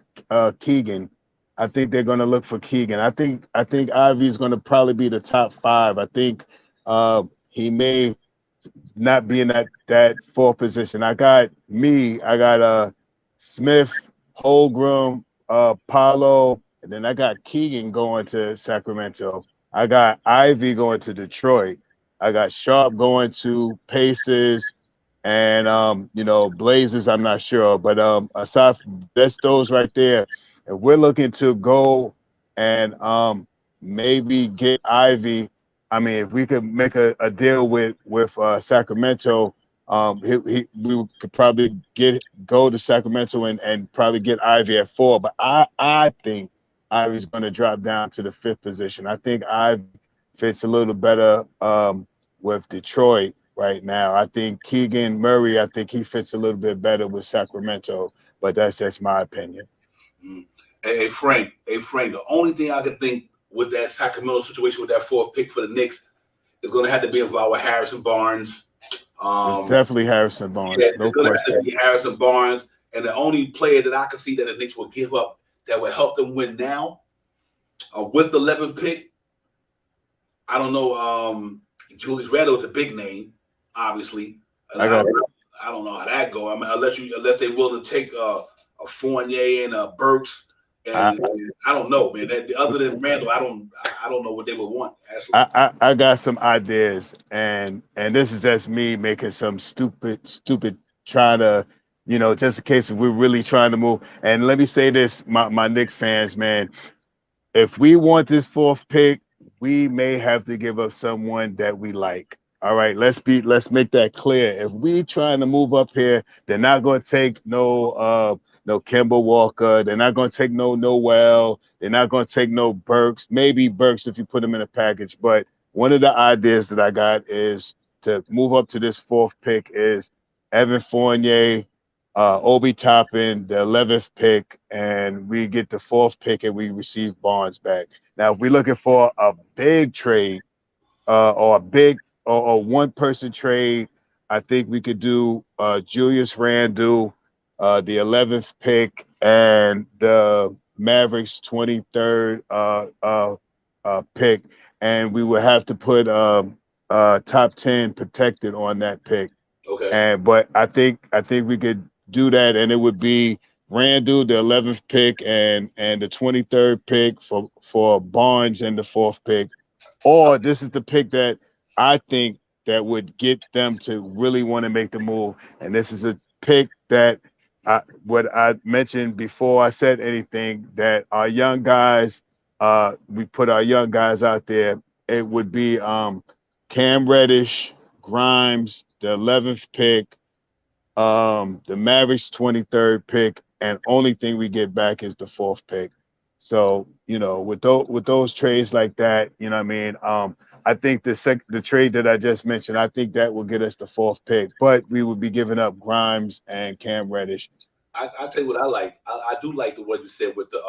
Keegan. I think they're going to look for Keegan. I think Ivy is going to probably be the top 5. I think he may not be in that 4th position. I got Smith, Holmgren, Paulo, and then I got Keegan going to Sacramento. I got Ivy going to Detroit. I got Sharp going to Pacers. And Blazers, I'm not sure, but aside from that's those right there, if we're looking to go and maybe get Ivy I mean, if we could make a deal with Sacramento, we could probably go to Sacramento and probably get Ivy at 4. But I think Ivy's going to drop down to the 5th position. I think Ivy fits a little better with Detroit right now. I think Keegan Murray, I think he fits a little bit better with Sacramento. But that's just my opinion. Mm. Hey, Frank. Hey, Frank. The only thing I could think with that Sacramento situation with that 4th pick for the Knicks is going to have to be involved with Harrison Barnes. It's definitely Harrison Yeah, Barnes, no it's going to have to question. be Harrison Barnes. And the only player that I can see that the Knicks will give up that will help them win now with the 11th pick, I don't know. Julius Randle is a big name, obviously. And I got I don't know how that go. I mean, unless they're willing to take a Fournier and a Burks, I, and I don't know, man. Other than Randall, I don't know what they would want. Actually, I got some ideas, and this is just me making some stupid trying to, just in case we're really trying to move. And let me say this, my Knicks fans, man, if we want this 4th pick, we may have to give up someone that we like. All right, let's make that clear. If we trying to move up here, they're not going to take no Kemba Walker. They're not going to take no Noel. They're not going to take no Burks. Maybe Burks if you put them in a package. But one of the ideas that I got is to move up to this 4th pick is Evan Fournier, Obi Toppin, the 11th pick, and we get the 4th pick and we receive Barnes back. Now, if we're looking for a big trade or a big or one-person trade, I think we could do Julius Randle, the 11th pick, and the Mavericks 23rd pick, and we would have to put top 10 protected on that pick. okay. But I think we could do that, and it would be Randall, the 11th pick, and the 23rd pick for Barnes and the 4th pick. Or this is the pick that I think that would get them to really want to make the move. And this is a pick that what I mentioned before I said anything, that our young guys, we put our young guys out there. It would be Cam Reddish, Grimes, the 11th pick, the Mavericks 23rd pick, and only thing we get back is the 4th pick. So, with those trades like that, you know what I mean? I think the trade that I just mentioned, I think that will get us the 4th pick, but we would be giving up Grimes and Cam Reddish. I tell you what I like. I do like the what you said with the.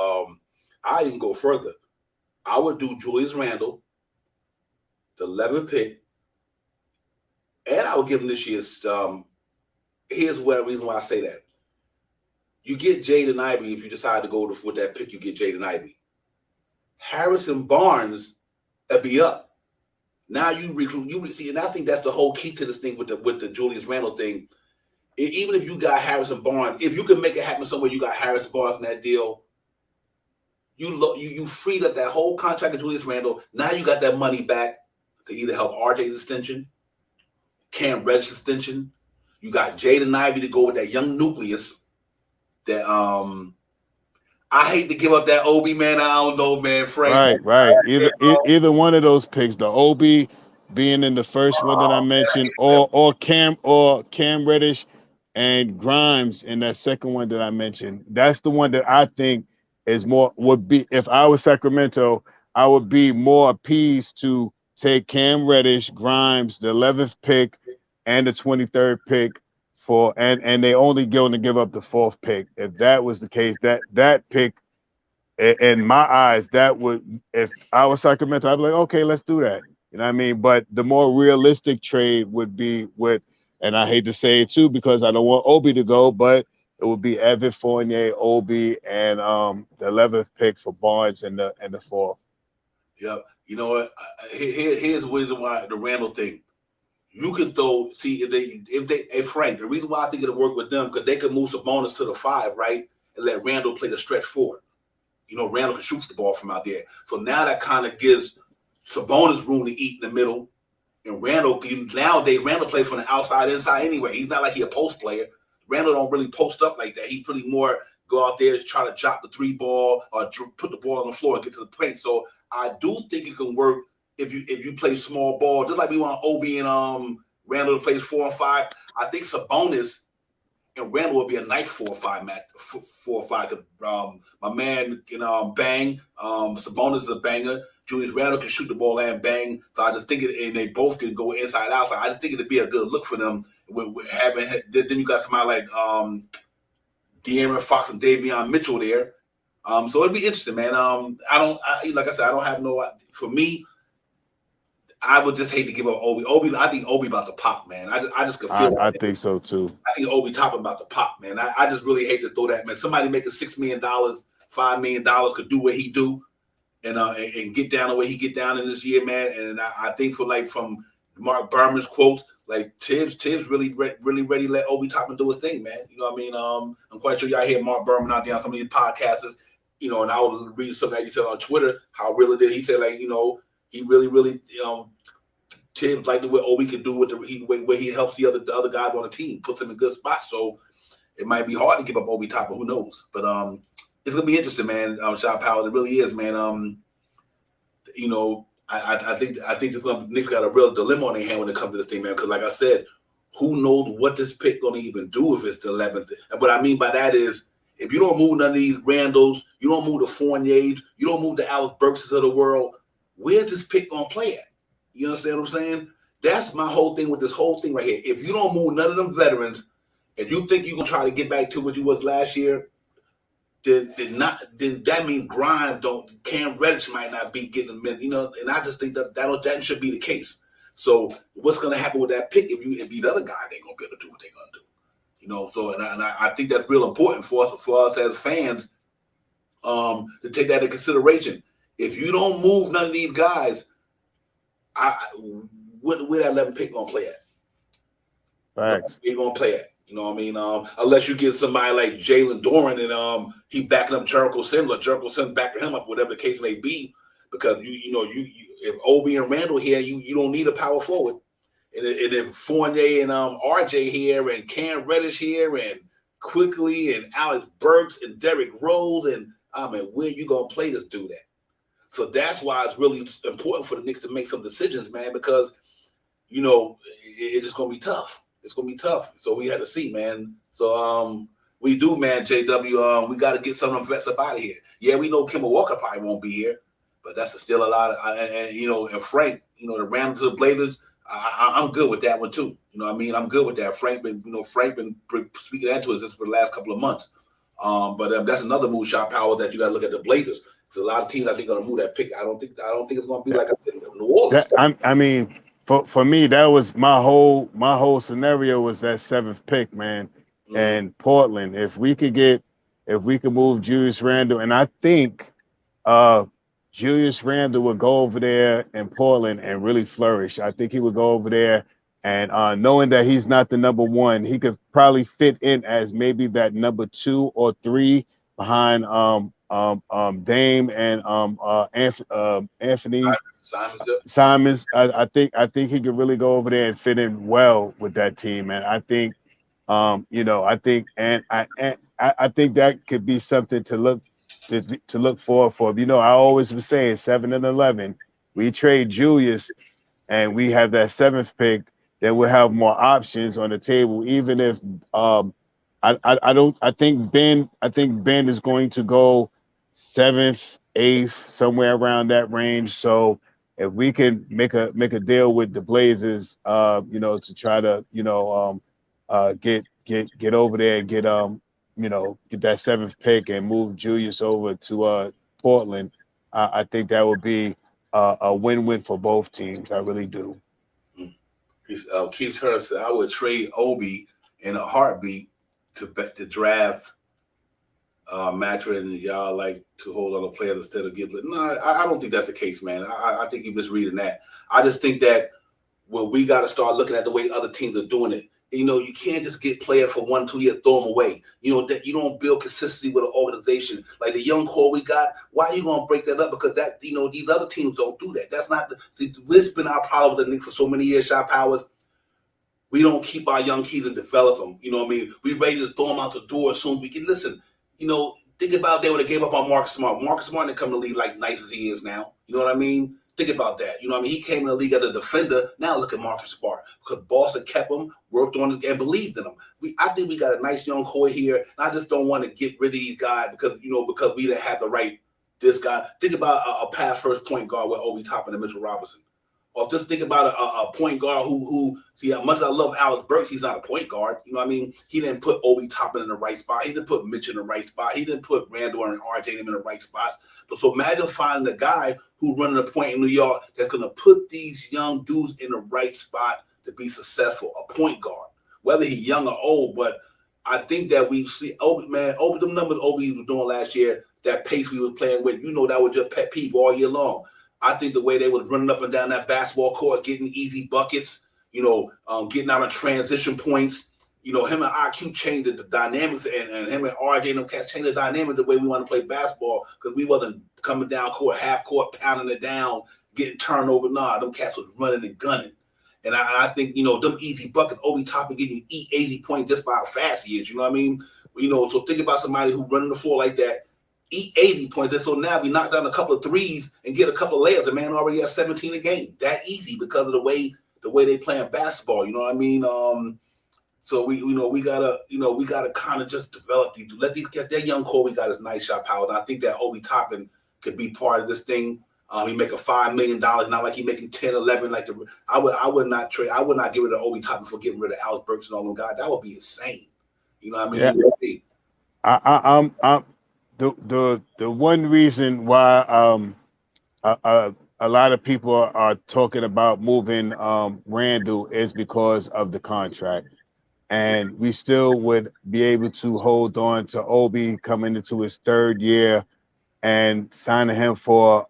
I even go further. I would do Julius Randle, the 11th pick, and I would give him this year's. Here's what reason why I say that. You get Jaden Ivey if you decide to go with that pick. You get Jaden Ivey. Harrison Barnes will be up. Now you recruit. You see, and I think that's the whole key to this thing with the Julius Randle thing. Even if you got Harrison Barnes, if you can make it happen somewhere, you got Harrison Barnes in that deal. You freed up that whole contract of Julius Randle. Now you got that money back to either help RJ's extension, Cam Reddish extension. You got Jaden Ivey to go with that young nucleus. That I hate to give up that Obi, man. I don't know, man. Frank. Right. Either one of those picks, the Obi being in the first one that I mentioned, or Cam Reddish and Grimes in that second one that I mentioned. That's the one that I think is more would be if I was Sacramento, I would be more appeased to take Cam Reddish, Grimes, the 11th pick, and the 23rd pick and they only going to give up the 4th pick. If that was the case, that pick in my eyes, that would, if I was Sacramento, I'd be like, okay, let's do that. You know what I mean? But the more realistic trade would be and I hate to say it too, because I don't want Obi to go, but it would be Evan Fournier, Obi, and the 11th pick for Barnes and the 4th. Yep. You know what? Here's the reason why the Randall thing. You can throw, see, hey Frank, the reason why I think it'll work with them, because they could move Sabonis to the 5, right? And let Randall play the stretch 4. Randall can shoot the ball from out there. So now that kind of gives Sabonis room to eat in the middle. And nowadays, Randall plays from the outside inside anyway. He's not like he a post player. Randall don't really post up like that. He pretty more go out there and try to drop the 3 ball or put the ball on the floor and get to the paint. So I do think it can work if you play small ball, just like we want Obi and Randall to play 4 and 5, I think Sabonis and Randall will be a nice 4 or 5 match. 4 or 5. My man can bang. Sabonis is a banger. Julius Randle can shoot the ball and bang. So I just think and they both can go inside outside. I just think it'd be a good look for them. With having then you got somebody like De'Aaron Fox and Davion Mitchell there. So it'd be interesting, man. Like I said, I don't have no. For me, I would just hate to give up Obi. I think Obi about to pop, man. I just could feel. I think so too. I think Obi Toppin about to pop, man. I just really hate to throw that, man. Somebody making $6 million, $5 million could do what he do, and get down the way he get down in this year, man. And I think from Mark Berman's quotes, like Tibbs really ready to let Obi Toppin do his thing, man. You know what I mean? I'm quite sure y'all hear Mark Berman out there on some of these podcasts, you know. And I was reading something that he said on Twitter how really did he said, like, you know, he really Tibbs like the way Obi can do with where he helps the other guys on the team, puts them in good spots. So it might be hard to give up Obi Toppin, who knows? But it's gonna be interesting, man. Shot Powell, it really is, man. You know, I think this Knicks got a real dilemma on their hand when it comes to this thing, man. Because like I said, who knows what this pick gonna even do if it's the 11th? And what I mean by that is, if you don't move none of these Randalls, you don't move the Fourniers, you don't move the Alex Burkses of the world, where's this pick gonna play at? You understand what I'm saying? That's my whole thing with this whole thing right here. If you don't move none of them veterans, and you think you're gonna try to get back to what you was last year, then that means Cam Reddish might not be getting a minute, you know. And I just think that should be the case. So what's gonna happen with that pick if these other guys ain't gonna be able to do what they're gonna do? You know, so and I think that's real important for us as fans to take that into consideration. If you don't move none of these guys, where that 11 pick gonna play at? Facts. Where gonna play at? You know what I mean? Unless you get somebody like Jalen Doran and he backing up Jericho Sims, or Jericho Sims backing him up, whatever the case may be, because you if Obi and Randall here, you don't need a power forward, and if Fournier and RJ here and Cam Reddish here and Quickly and Alex Burks and Derrick Rose and where you gonna play this dude at? So that's why it's really important for the Knicks to make some decisions, man, because, you know, it's going to be tough. It's going to be tough. So we had to see, man. So we do, man, JW. We got to get some of them vets up out of here. Yeah, we know Kemba Walker probably won't be here, but that's still a lot of, and Frank, you know, the Rams to the Blazers, I'm good with that one too. You know what I mean? I'm good with that. Frank been speaking that to us this for the last couple of months. But that's another move, Shot Power, that you got to look at the Blazers. Because a lot of teams, I think, are going to move that pick. I don't think it's going to be like New Orleans. I mean, for me, that was my whole scenario was that 7th pick, man. Mm-hmm. And Portland, if we could move Julius Randle, and I think Julius Randle would go over there in Portland and really flourish. I think he would go over there. And knowing that he's not the number 1, he could probably fit in as maybe that number 2 or 3 behind Dame and Anthony Simons. I think he could really go over there and fit in well with that team. And I think I think that could be something to look forward for. You know, I always was saying 7 and 11. We trade Julius and we have that 7th pick. Then we'll have more options on the table. Even if I think Ben is going to go 7th, 8th, somewhere around that range. So if we can make a deal with the Blazers, to try to get over there and get that 7th pick and move Julius over to Portland, I think that would be a win-win for both teams. I really do. Keith Turner said, I would trade Obi in a heartbeat to draft Matra, and y'all like to hold on to players instead of Gibbs. No, I don't think that's the case, man. I think you're misreading that. I just think that we got to start looking at the way other teams are doing it. You know, you can't just get players for 1-2 years, throw them away. You know, that you don't build consistency with an organization. Like the young core we got, why are you going to break that up? Because these other teams don't do that. That's not this has been our problem with the Knicks for so many years, Shot Powers. We don't keep our young kids and develop them. You know what I mean? We ready to throw them out the door as soon as we can. Listen, you know, think about they would have gave up on Marcus Smart. Marcus Smart didn't come to the league like nice as he is now. You know what I mean? Think about that. You know what I mean? He came in the league as a defender. Now look at Marcus Smart because Boston kept him, worked on it, and believed in him. I think we got a nice young core here. And I just don't want to get rid of these guys because because we didn't have the right this guy. Think about a pass first point guard with Obi Toppin and Mitchell Robinson. Or just think about a point guard who see, as much as I love Alex Burks, he's not a point guard. You know what I mean? He didn't put Obi Toppin in the right spot. He didn't put Mitch in the right spot. He didn't put Randall and RJ in the right spots. But so imagine finding a guy who running a point in New York that's going to put these young dudes in the right spot to be successful, a point guard, whether he's young or old. But I think that we see Obi, the numbers Obi was doing last year, that pace we was playing with, that was your pet peeve all year long. I think the way they was running up and down that basketball court, getting easy buckets, getting out of transition points, him and IQ changed the dynamics, and him and RJ and them cats changed the dynamic the way we want to play basketball because we wasn't coming down court, half court, pounding it down, getting turned over. Nah, them cats was running and gunning. And I think, them easy buckets, Obi Toppin getting 80 points just by how fast he is, you know what I mean? So think about somebody who running the floor like that, eat 80 points. And so now we knock down a couple of threes and get a couple of layups. The man already has 17 a game. That easy because of the way they playing basketball. You know what I mean? So we gotta kind of just develop these. Let these get that young core. We got his nice shot power. And I think that Obi Toppin could be part of this thing. He make a $5 million, not like he making 10, 11. Like I would not trade. I would not get rid of Obi Toppin for getting rid of Alex Burks and all them guys. That would be insane. You know what I mean? Yeah. I'm the one reason why a lot of people are talking about moving Randall is because of the contract, and we still would be able to hold on to Obi coming into his third year and signing him for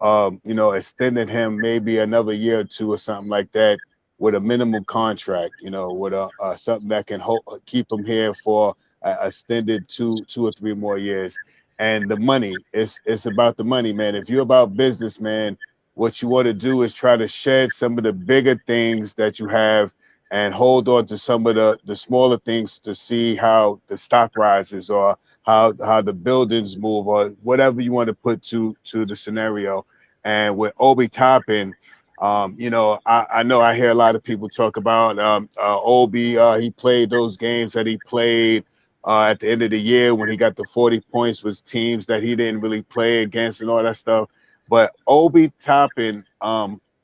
extending him maybe another year or two or something like that with a minimum contract, with something that can keep him here for extended two or three more years. And the money, it's about the money, man. If you're about business, man, what you want to do is try to shed some of the bigger things that you have and hold on to some of the smaller things to see how the stock rises or how the buildings move or whatever you want to put to the scenario. And with Obi Toppin, I know I hear a lot of people talk about Obi. He played those games that he played at the end of the year when he got the 40 points was teams that he didn't really play against and all that stuff. But Obi Toppin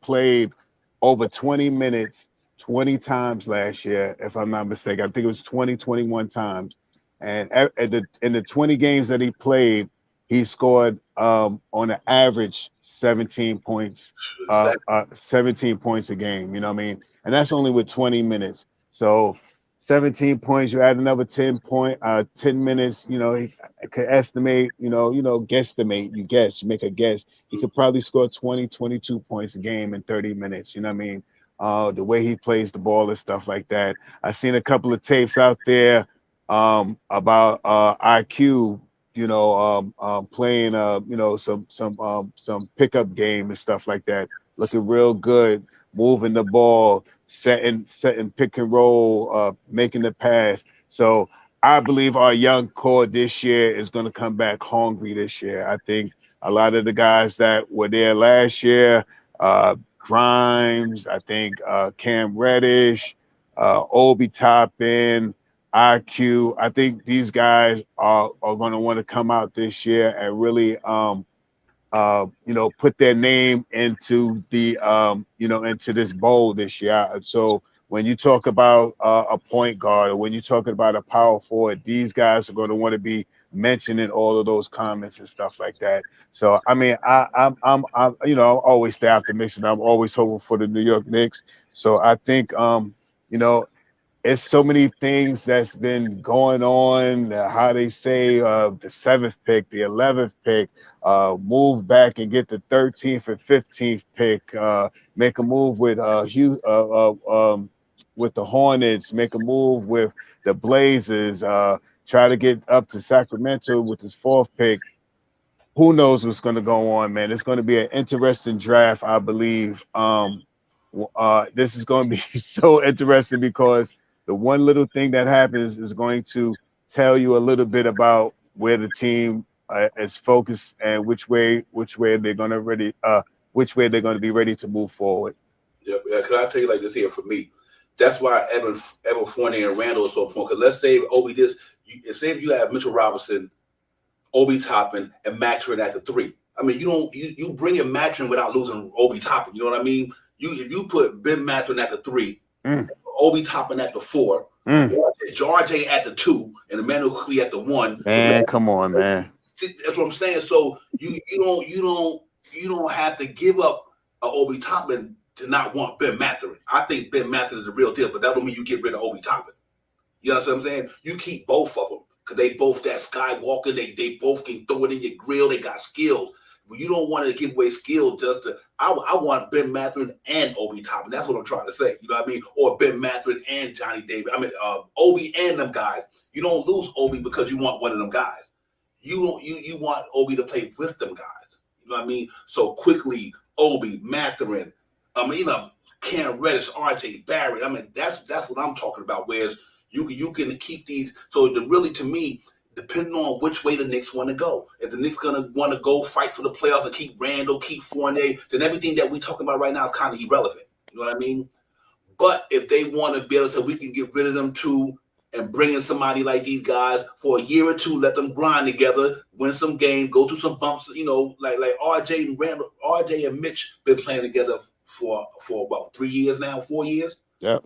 played over 20 minutes 20 times last year, if I'm not mistaken. I think it was 21 times. And in the 20 games that he played, he scored on an average 17 points, 17 points a game. You know what I mean? And that's only with 20 minutes. So 17 points, you add another 10 minutes, he could estimate, guesstimate, you make a guess. He could probably score 20, 22 points a game in 30 minutes. You know what I mean? The way he plays the ball and stuff like that. I've seen a couple of tapes out there about IQ, playing, some pickup game and stuff like that, looking real good, moving the ball, setting pick and roll, making the pass. So I believe our young core this year is going to come back hungry this year. I think a lot of the guys that were there last year, Grimes, I think Cam Reddish, Obi Toppin, IQ. I think these guys are going to want to come out this year and really put their name into the into this bowl this year. So when you talk about a point guard or when you're talking about a power forward, these guys are going to want to be mentioning all of those comments and stuff like that. So I mean, I'm always stay optimistic. I'm always hoping for the New York Knicks. So I think it's so many things that's been going on. How they say the 7th pick, the 11th pick, move back and get the 13th and 15th pick. Make a move with with the Hornets. Make a move with the Blazers. Try to get up to Sacramento with this 4th pick. Who knows what's going to go on, man? It's going to be an interesting draft, I believe. This is going to be so interesting because the one little thing that happens is going to tell you a little bit about where the team is focused and which way they're going to really which way they're going to be ready to move forward. Yeah, can I tell you like this here for me? That's why Evan Fournier and Randall is so important. Because let's say Obi say if you have Mitchell Robinson, Obi Toppin, and Mathurin as a three. I mean, you bring in Mathurin without losing Obi Toppin. You know what I mean? You put Ben Mathurin at the three, Obi Toppin at the four, RJ at the two, and Emmanuel Quickly at the one. Man, come on, man. See, that's what I'm saying. So you don't have to give up Obi Toppin to not want Ben Mathurin. I think Ben Mathurin is the real deal, but that don't mean you get rid of Obi Toppin. You know what I'm saying? You keep both of them because they both that Skywalker. They both can throw it in your grill. They got skills. But you don't want to give away skill just to. I want Ben Mathurin and Obi Toppin. That's what I'm trying to say. You know what I mean? Or Ben Mathurin and Johnny Davis. I mean, Obi and them guys. You don't lose Obi because you want one of them guys. You want Obi to play with them guys. You know what I mean? So Quickly, Obi, Mathurin. Cam Reddish, RJ Barrett. I mean, that's what I'm talking about. Whereas you can keep these. So really, to me, depending on which way the Knicks want to go. If the Knicks gonna want to go fight for the playoffs and keep Randall, keep Fournier, then everything that we're talking about right now is kind of irrelevant. You know what I mean? But if they want to be able to say we can get rid of them too and bring in somebody like these guys for a year or two, let them grind together, win some games, go through some bumps, like RJ and Randall, RJ and Mitch been playing together for about 3 years now, 4 years. Yeah.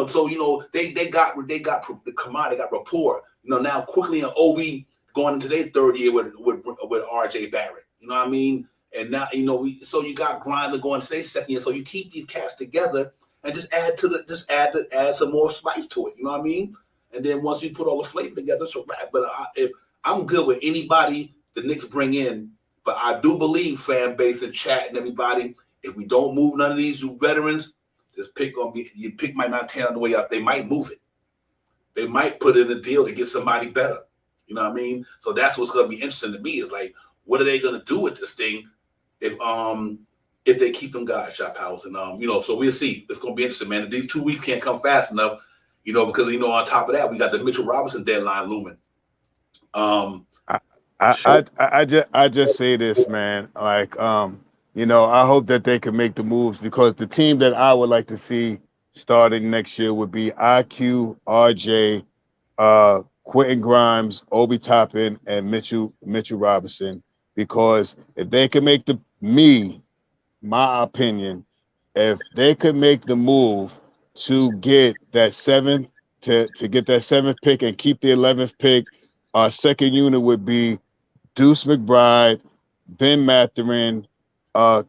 So they got the commodity, they got rapport. Now Quickly and Obi going into their third year with RJ Barrett. You know what I mean? And now so you got Grinder going to their second year. So you keep these cats together and just add some more spice to it. You know what I mean? And then once we put all the flavor together, it's a wrap. But if I'm good with anybody the Knicks bring in, but I do believe fan base and chat and everybody, if we don't move none of these veterans, this pick your pick might not turn on the way out. They might move it. They might put in a deal to get somebody better. You know what I mean? So that's what's going to be interesting to me is like, what are they going to do with this thing if they keep them guys, Shop House, and so we'll see. It's going to be interesting, man. These 2 weeks can't come fast enough. Because on top of that, we got the Mitchell Robinson deadline looming. I just say this, man. Like, I hope that they can make the moves because the team that I would like to see starting next year would be IQ, RJ, Quentin Grimes, Obi Toppin, and Mitchell Robinson. Because if they can make my opinion, if they could make the move to get that seventh pick and keep the 11th pick, our second unit would be Deuce McBride, Ben Mathurin,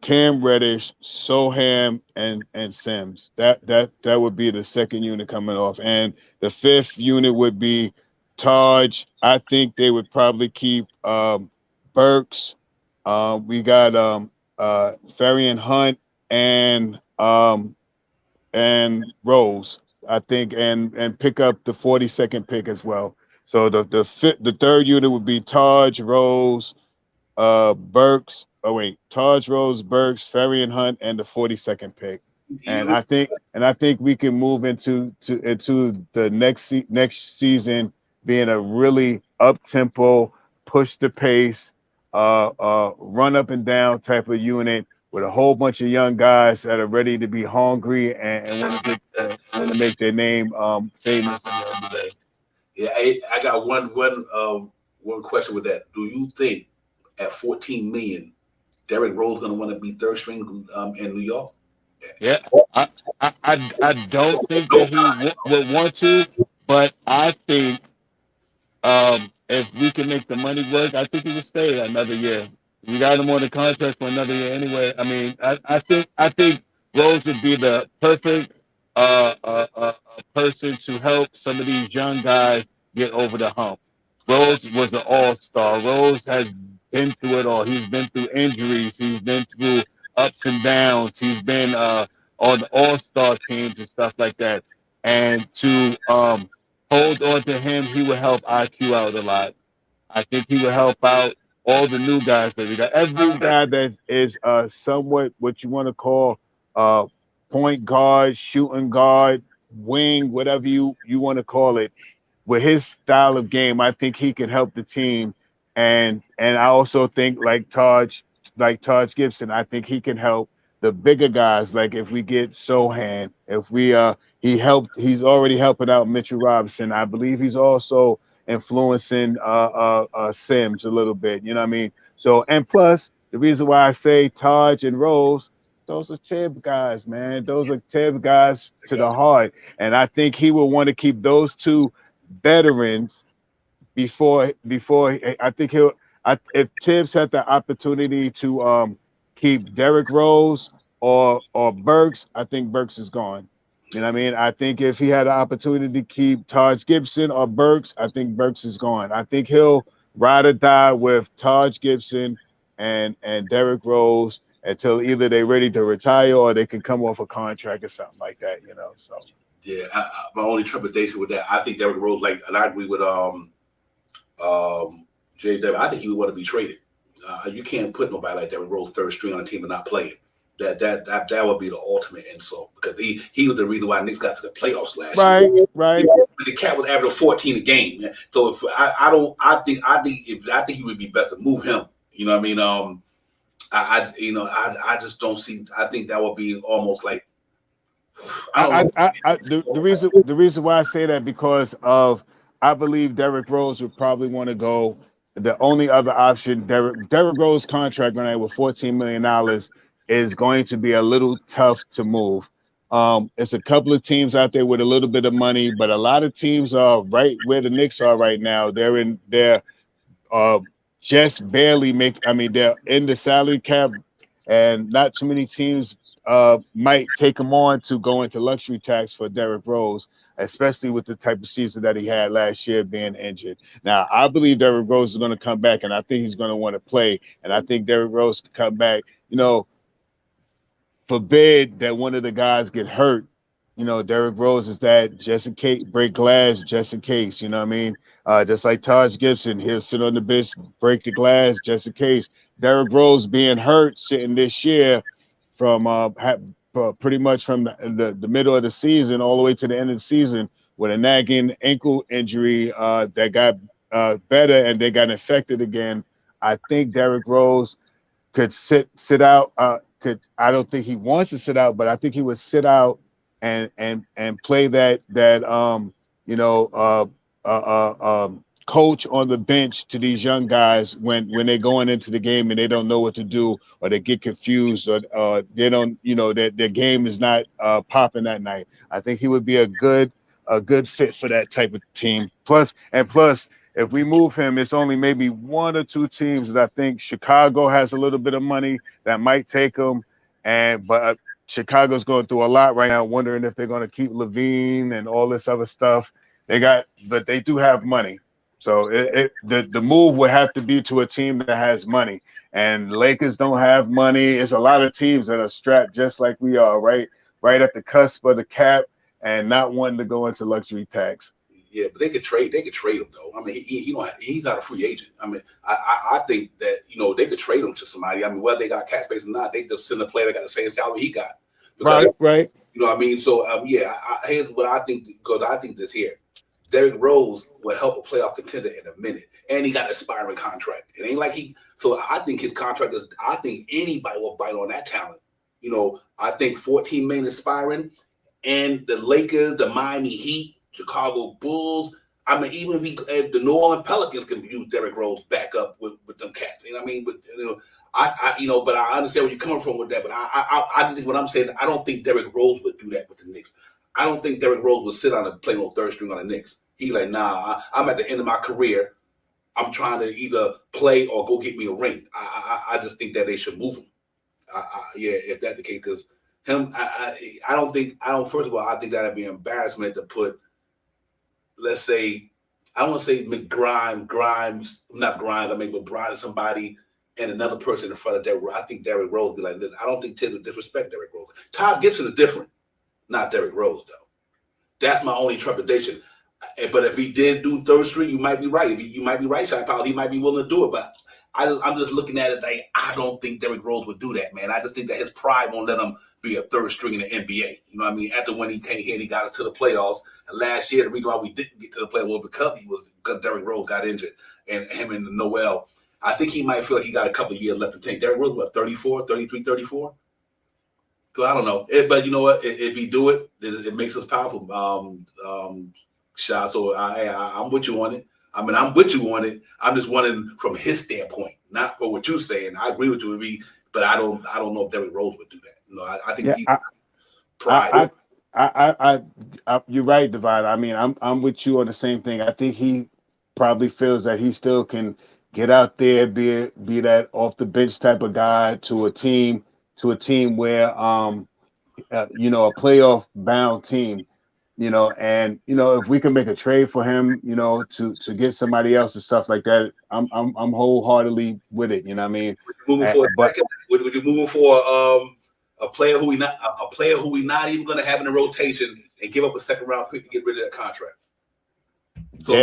Cam Reddish, Soham, and Sims. That would be the second unit coming off, and the fifth unit would be Taj. I think they would probably keep Burks. We got Ferry Hunt and Rose, I think, and pick up the 42nd pick as well. So the third unit would be Taj, Rose, Burks. Oh wait, Taj, Rose, Burks, Ferry Hunt, and the 42nd pick. And I think we can move into the next season being a really up tempo, push the pace, run up and down type of unit with a whole bunch of young guys that are ready to be hungry and want to make their name famous in the NBA. Yeah, I got one question with that. Do you think at $14 million, Derrick Rose going to want to be third string in New York? Yeah, I don't think that he would want to, but I think if we can make the money work, I think he would stay another year. We got him on the contract for another year anyway. I mean, I think Rose would be the perfect person to help some of these young guys get over the hump. Rose was an all-star. Rose has been through it all. He's been through injuries. He's been through ups and downs. He's been on the all-star teams and stuff like that. And to hold on to him, he would help IQ out a lot. I think he would help out all the new guys that we got. Every guy that is somewhat what you want to call point guard, shooting guard, wing, whatever you want to call it. With his style of game, I think he can help the team. And I also think like Taj like Taj Gibson, I think he can help the bigger guys. Like if we get Sohan, if we he's already helping out Mitchell Robinson. I believe he's also influencing Sims a little bit. You know what I mean? So and plus the reason why I say Taj and Rose, those are Tib guys, man. Those are Tib guys to the heart. And I think he will want to keep those two veterans before I think if Tibbs had the opportunity to keep Derrick Rose or Burks, I think Burks is gone. You know what I mean? I think if he had the opportunity to keep Taj Gibson or Burks, I think Burks is gone. I think he'll ride or die with Taj Gibson and Derrick Rose until either they're ready to retire or they can come off a contract or something like that, you know. So yeah, my only trepidation with that, I think Derrick Rose, like, and I agree with JW. I think he would want to be traded. You can't put nobody like Derrick Rose third string on a team and not play it. That would be the ultimate insult, because he was the reason why Knicks got to the playoffs last year. Right. The cat was averaging 14 a game. Man. So if I think he would be best to move him. You know what I mean? I just don't see. I think that would be almost like. The reason why I say that because of I believe Derrick Rose would probably want to go. The only other option, Derrick Rose contract right now with $14 million is going to be a little tough to move. It's a couple of teams out there with a little bit of money, but a lot of teams are right where the Knicks are right now. They're just barely they're in the salary cap, and not too many teams might take him on to go into luxury tax for Derrick Rose, especially with the type of season that he had last year being injured. Now, I believe Derrick Rose is going to come back, and I think he's going to want to play, and I think Derrick Rose could come back. You know, forbid that one of the guys get hurt. You know, Derrick Rose is that just in case, break glass just in case. You know what I mean? Just like Taj Gibson, he'll sit on the bench, break the glass just in case. Derrick Rose being hurt sitting this year from pretty much from the middle of the season all the way to the end of the season with a nagging ankle injury that got better and they got infected again. I think Derrick Rose could sit out. I don't think he wants to sit out, but I think he would sit out and play that coach on the bench to these young guys when they're going into the game and they don't know what to do or they get confused or they don't, their game is not popping that night. I think he would be a good fit for that type of team. Plus, if we move him, it's only maybe one or two teams that I think Chicago has a little bit of money that might take him, but Chicago's going through a lot right now, wondering if they're going to keep Levine and all this other stuff. But they do have money. So the move would have to be to a team that has money. And Lakers don't have money. It's a lot of teams that are strapped just like we are, right at the cusp of the cap and not wanting to go into luxury tax. Yeah, but they could trade him though. I mean, he's not a free agent. I mean, I think that they could trade him to somebody. I mean, whether they got cap space or not, they just send a player that got the same salary he got. Because, right. You know what I mean? So here's what I think. Because I think this here, Derrick Rose will help a playoff contender in a minute, and he got an expiring contract. It ain't like he. So I think his contract is. I think anybody will bite on that talent. I think 14 million expiring, and the Lakers, the Miami Heat, Chicago Bulls. I mean, even if the New Orleans Pelicans can use Derrick Rose back up with them cats. You know what I mean? But but I understand where you're coming from with that. But I think what I'm saying, I don't think Derrick Rose would do that with the Knicks. I don't think Derrick Rose would sit on and play no third string on the Knicks. He like, nah, I'm at the end of my career. I'm trying to either play or go get me a ring. I just think that they should move him. If that's the case, because him, first of all, I think that'd be an embarrassment to put, let's say, I don't want to say Grimes, not Grimes, I mean, but Brian, somebody, and another person in front of Derrick Rose. I think Derrick Rose would be like this. I don't think Tibbs would disrespect Derrick Rose. Todd Gibson is different, not Derrick Rose, though. That's my only trepidation. But if he did do third string, you might be right. You might be right, Shai Powell. He might be willing to do it. But I'm just looking at it like, I don't think Derrick Rose would do that, man. I just think that his pride won't let him be a third string in the NBA. You know what I mean? After when he came here and he got us to the playoffs. And last year, the reason why we didn't get to the playoffs was because Derrick Rose got injured. And him and Noel. I think he might feel like he got a couple of years left to take. Derrick Rose, what, 34, 33, 34? Because I don't know. But you know what? If he do it, it makes us powerful. Shot. So I'm with you on it. I mean, I'm with you on it. I'm just wondering from his standpoint, not for what you're saying. I agree with you, but I don't know if Derrick Rose would do that. You know, I think he's pride. You're right, Divine. I mean, I'm with you on the same thing. I think he probably feels that he still can get out there, be that off the bench type of guy to a team where you know, a playoff bound team, you know, and you know, if we can make a trade for him, you know, to get somebody else and stuff like that, I'm wholeheartedly with it. You know what I mean? Moving for But would you moving for a player who we not even going to have in the rotation and give up a second round pick to get rid of that contract? So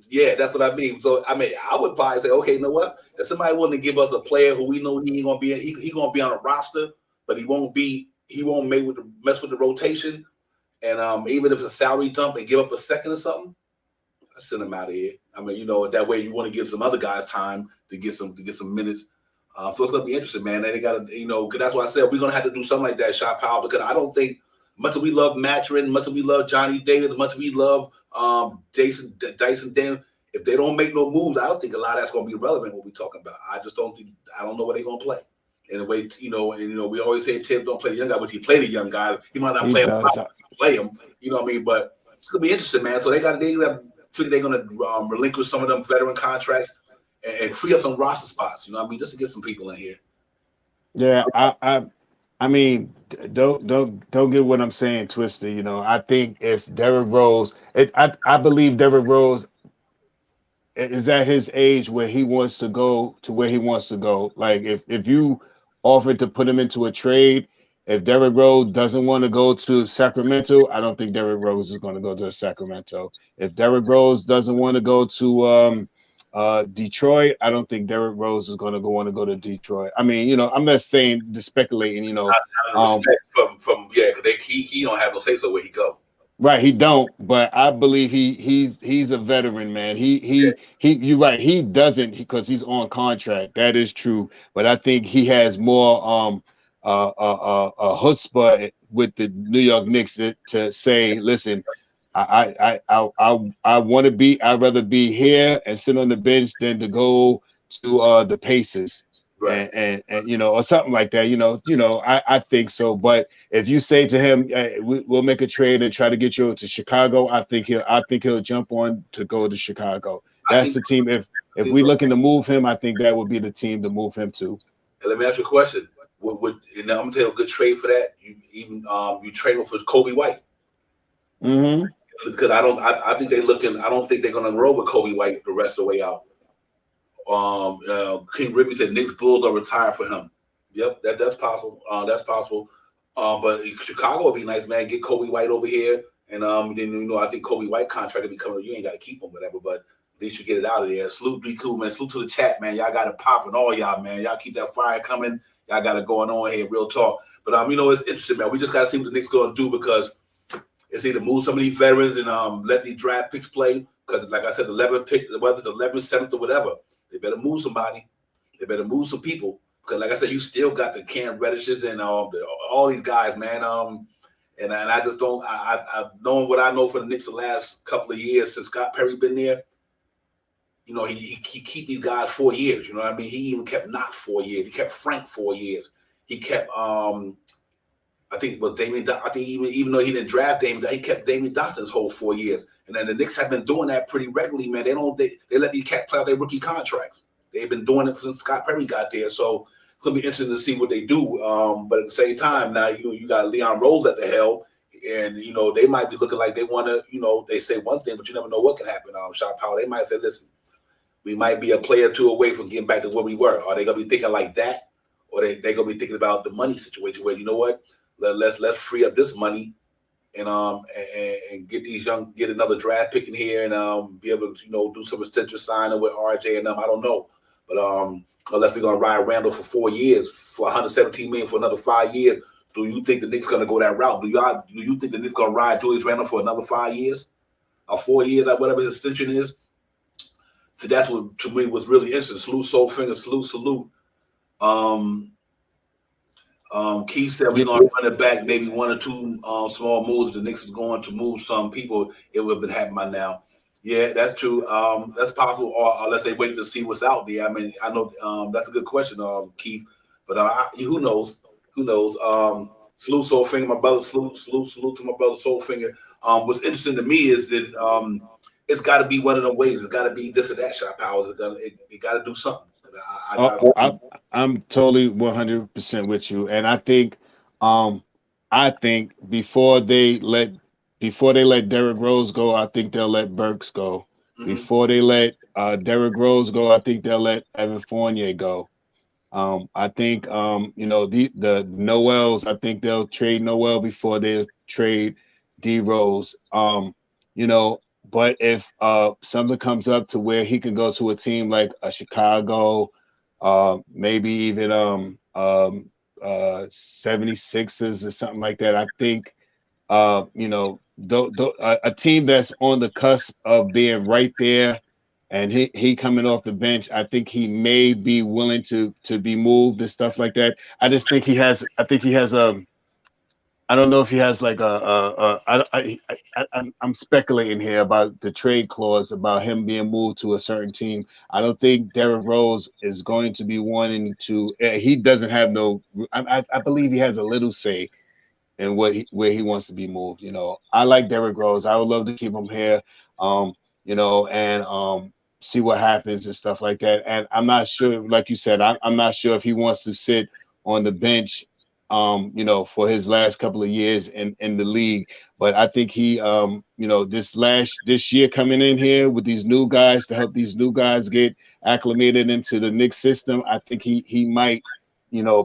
yeah, that's what I mean. So I mean, I would probably say, okay, you know what? If somebody willing to give us a player who we know he ain't gonna be he gonna be on a roster, but he won't mess with the rotation, and even if it's a salary dump and give up a second or something, I send him out of here. I mean, you know, that way you want to give some other guys time to get some minutes. So it's gonna be interesting, man. They got to, you know, because that's why I said we're gonna have to do something like that, Shot Powell, because I don't think much as we love Mathurin, much as we love Johnny Davis, much as we love Dyson Daniel, if they don't make no moves, I don't think a lot of that's gonna be relevant what we're talking about. I don't know where they're gonna play. In a way, you know, we always say Tim don't play the young guy, but he played the young guy. He might not play him, play him. You know what I mean? But it's gonna be interesting, man. So they're gonna relinquish some of them veteran contracts and free up some roster spots. You know what I mean? Just to get some people in here. yeah, I mean, don't get what I'm saying twisted. You know, I think if Derrick Rose, I believe Derrick Rose is at his age where he wants to go to where he wants to go. Like if you offered to put him into a trade, if Derrick Rose doesn't want to go to Sacramento, I don't think Derrick Rose is going to go to Sacramento. If Derrick Rose doesn't want to go to Detroit, I don't think Derrick Rose is going to want to go to Detroit. I mean, you know, I'm not saying just speculating, you know. Respect from because he don't have no say so where he go. Right, he don't, but I believe he's a veteran, man. You're right. He doesn't because he's on contract. That is true, but I think he has more a chutzpah with the New York Knicks to say, listen, I want to be. I'd rather be here and sit on the bench than to go to the Pacers. Right. And you know, or something like that. I think so. But if you say to him, hey, we'll make a trade and try to get you to Chicago, I think he'll jump on to go to Chicago. That's the team. If we're looking to move him, I think that would be the team to move him to. And let me ask you a question. I'm gonna tell you a good trade for that. You trade him for Kobe White. Mm-hmm. Because I think they're looking. I don't think they're gonna roll with Kobe White the rest of the way out. King Ribby said Knicks Bulls are retired for him. Yep, that's possible. That's possible. But Chicago would be nice, man. Get Kobe White over here, and then I think Kobe White contract will be coming. You ain't got to keep him, whatever. But at least you get it out of there. Salute, be cool, man. Salute to the chat, man. Y'all got it popping, all y'all, man. Y'all keep that fire coming. Y'all got it going on here, real talk. But it's interesting, man. We just got to see what the Knicks gonna do because it's either move some of these veterans and let these draft picks play. Because like I said, the 11th pick, whether it's 11th, 7th, or whatever. They better move somebody. They better move some people. Because like I said, you still got the Cam Reddishes and all these guys, man. And I just don't. I knowing what I know for the Knicks the last couple of years since Scott Perry been there. You know, he keep these guys 4 years. You know what I mean? He even kept Knott 4 years. He kept Frank 4 years. He kept I think Damian. I think even though he didn't draft Damian, he kept Damian Johnson's whole 4 years. And then the Knicks have been doing that pretty regularly, man. They let these cats play out their rookie contracts. They've been doing it since Scott Perry got there. So it's gonna be interesting to see what they do. But at the same time, now you got Leon Rose at the helm, and they might be looking like they want to. They say one thing, but you never know what can happen. Shot Powell, they might say, listen, we might be a player or two away from getting back to where we were. Are they gonna be thinking like that, or they gonna be thinking about the money situation where let's free up this money and get another draft pick in here and be able to do some extension signing with RJ and them. I don't know, but unless they're gonna ride Randall for 4 years for 117 million for another 5 years, do you think the Knicks gonna go that route? Do you think the Knicks gonna ride Julius Randle for another 5 years or 4 years, like whatever his extension is? So that's what to me was really interesting. Salute, soul finger, salute. Keith said we're going to run it back, maybe one or two small moves. The Knicks is going to move some people. It would have been happening by now. Yeah, that's true. That's possible. Or unless they wait to see what's out there. I mean, I know that's a good question, Keith. But who knows? Who knows? Salute Soul Finger, my brother. Salute to my brother Soul Finger. What's interesting to me is that it's got to be one of them ways. It's got to be this or that. Shot powers. It got to do something. I'm totally 100% with you, and I think before they let Derrick Rose go, I think they'll let Burks go. Before they let Derrick Rose go, I think they'll let Evan Fournier go. I think the Noels. I think they'll trade Noel before they trade D Rose. But if something comes up to where he can go to a team like a Chicago, maybe even 76ers or something like that, I think a team that's on the cusp of being right there, and he coming off the bench, I think he may be willing to be moved and stuff like that. I just think he has. I think he has I don't know if he has like I'm speculating here about the trade clause about him being moved to a certain team. I don't think Derrick Rose is going to be wanting to. He doesn't have no. I believe he has a little say and where he wants to be moved. I like Derrick Rose. I would love to keep him here. And see what happens and stuff like that. And I'm not sure, like you said, I'm not sure if he wants to sit on the bench, for his last couple of years in the league. But I think he, this year coming in here with these new guys to help these new guys get acclimated into the Knicks system, I think he might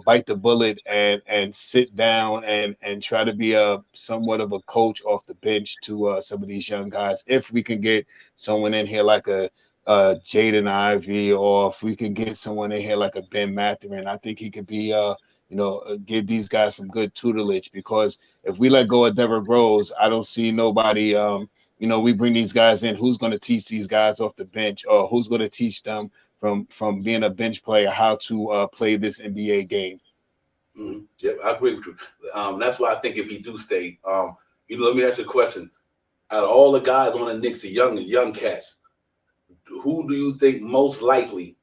bite the bullet and sit down and try to be a somewhat of a coach off the bench to some of these young guys. If we can get someone in here like a Jaden Ivey, or if we can get someone in here like a Ben Mathurin, I think he could be give these guys some good tutelage. Because if we let go of Derrick Rose, I don't see nobody. We bring these guys in. Who's going to teach these guys off the bench, or who's going to teach them from being a bench player how to play this NBA game? Yeah, I agree with you. That's why I think if he do stay, let me ask you a question. Out of all the guys on the Knicks, the young cats, who do you think most likely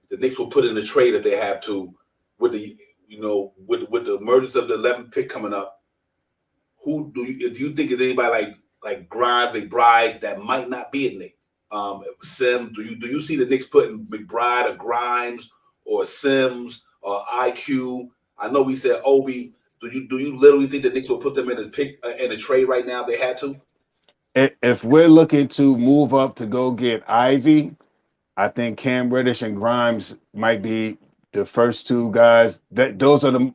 the Knicks will put in the trade that they have to with the with the emergence of the 11th pick coming up? Who do you think is anybody like Grimes, McBride that might not be a Knick? Sims, do you see the Knicks putting McBride or Grimes or Sims or IQ? I know we said Obi. Do you literally think the Knicks will put them in a pick in a trade right now if they had to? If we're looking to move up to go get Ivy, I think Cam Reddish and Grimes might be the first two guys. Those are the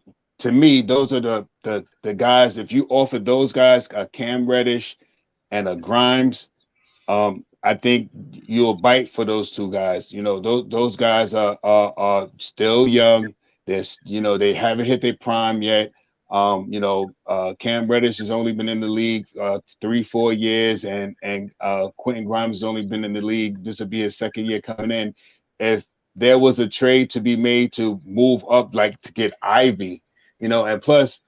guys. If you offer those guys a Cam Reddish and a Grimes, I think you'll bite for those two guys. Those guys are still young. They haven't hit their prime yet. Cam Reddish has only been in the league 3-4 years, and Quentin Grimes has only been in the league. This will be his second year coming in. If there was a trade to be made to move up, like to get Ivy, and plus